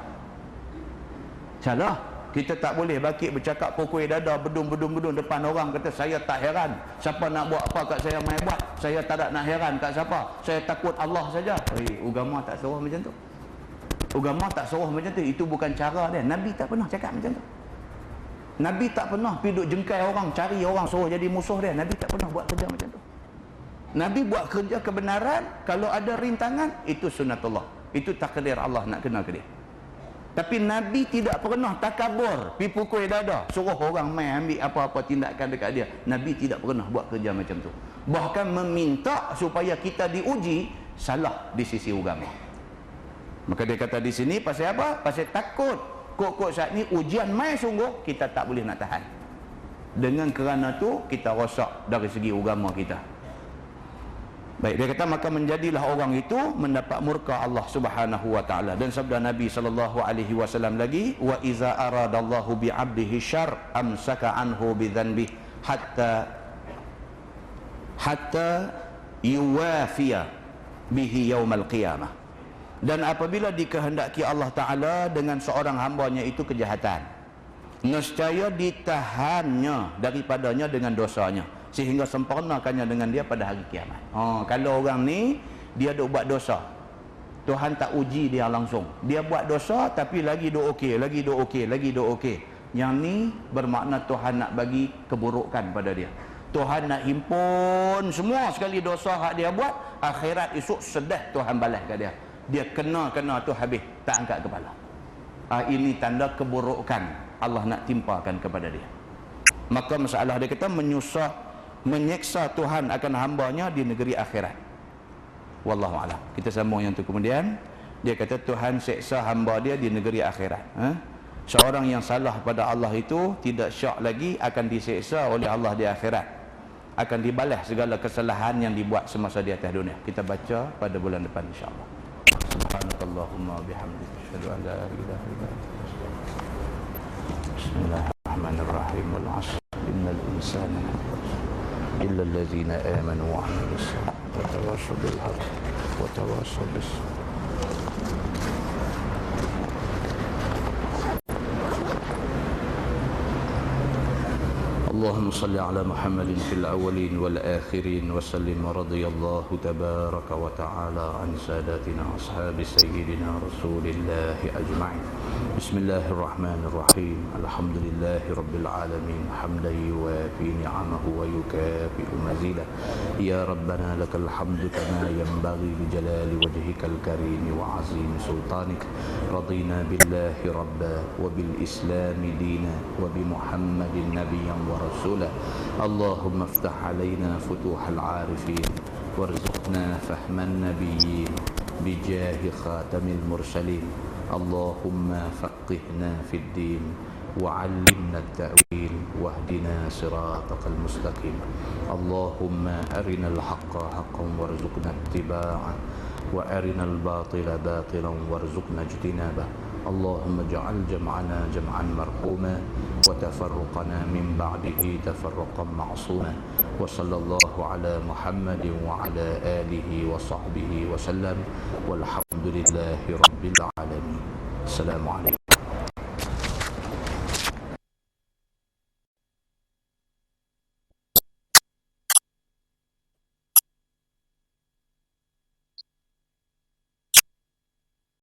Salah. Kita tak boleh bakit bercakap pokoi dada bedung depan orang, kata saya tak heran siapa nak buat apa kat saya mai buat. Saya tak ada nak heran kat siapa. Saya takut Allah saja. Agama tak suruh macam tu. Agama tak suruh macam tu. Itu bukan cara dia. Nabi tak pernah cakap macam tu. Nabi tak pernah pergi duk jengkai orang, cari orang suruh jadi musuh dia. Nabi tak pernah buat kerja macam tu. Nabi buat kerja kebenaran. Kalau ada rintangan, itu sunnatullah. Itu takdir Allah nak kena ke dia. Tapi Nabi tidak pernah takabur, pergi pukul dada, suruh orang main ambil apa-apa tindakan dekat dia. Nabi tidak pernah buat kerja macam tu. Bahkan meminta supaya kita diuji, salah di sisi agama. Maka dia kata di sini pasal apa? Pasal takut. Kok saat ni ujian mai sungguh, kita tak boleh nak tahan. Dengan kerana tu kita rosak dari segi agama kita. Baik, dia kata maka menjadilah orang itu mendapat murka Allah Subhanahu wa taala. Dan sabda Nabi sallallahu alaihi wasallam lagi, wa iza aradallahu bi 'abdihi syarr amsaka anhu bi dhanbi hatta yuwafiya bihi yaumal qiyamah. Dan apabila dikehendaki Allah Ta'ala dengan seorang hambanya itu kejahatan, nescaya ditahannya daripadanya dengan dosanya, sehingga sempurnakannya dengan dia pada hari kiamat. Kalau orang ni dia duk buat dosa, Tuhan tak uji dia langsung. Dia buat dosa tapi lagi duk okey, lagi duk okey, lagi duk okey. Yang ni bermakna Tuhan nak bagi keburukan pada dia. Tuhan nak himpun semua sekali dosa hak dia buat, akhirat esok sedih Tuhan balas kat dia. Dia kena tu habis, tak angkat kepala. Ini tanda keburukan Allah nak timpakan kepada dia. Maka masalah dia kata menyeksa Tuhan akan hambanya di negeri akhirat. Wallahu a'lam. Kita sambung yang tu kemudian. Dia kata Tuhan seksa hamba dia di negeri akhirat. Seorang yang salah pada Allah itu tidak syak lagi akan diseksa oleh Allah di akhirat. Akan dibalas segala kesalahan yang dibuat semasa di atas dunia. Kita baca pada bulan depan insya-Allah. Subhanakallahumma bihamdika asyhadu an la ilaha illa anta Bismillahirrahmanirrahim. Wal 'asr innal insana illa alladhina amanu wa 'amilus salihati wa tawassaw bil haqqi wa tawassaw bis sabr. اللهم صل على محمد في الأولين والآخرين وسلم. رضي الله تبارك وتعالى عن ساداتنا أصحاب سيدنا رسول الله أجمعين. بسم الله الرحمن الرحيم. الحمد لله رب العالمين حمدا يوافي نعمه ويكافئ مزيدا. يا ربنا لك الحمد كما ينبغي لجلال وجهك الكريم وعظيم سلطانك. رضينا بالله ربا وبالإسلام دينا وبمحمد نبيا ورسولا. اللهم افتح علينا فتوح العارفين وارزقنا فهم النبيين بجاه خاتم المرسلين. اللهم فقهنا في الدين وعلمنا التأويل واهدنا صراطك المستقيم. اللهم أرنا الحق حقا وارزقنا اتباعه وأرنا الباطل باطلا وارزقنا اجتنابه. اللهم اجعل جمعنا جمعا مرحوما وتفرقنا من بعده تفرقا معصوما. وصلى الله على محمد وعلى آله وصحبه وسلم والحمد لله رب العالمين. السلام عليكم.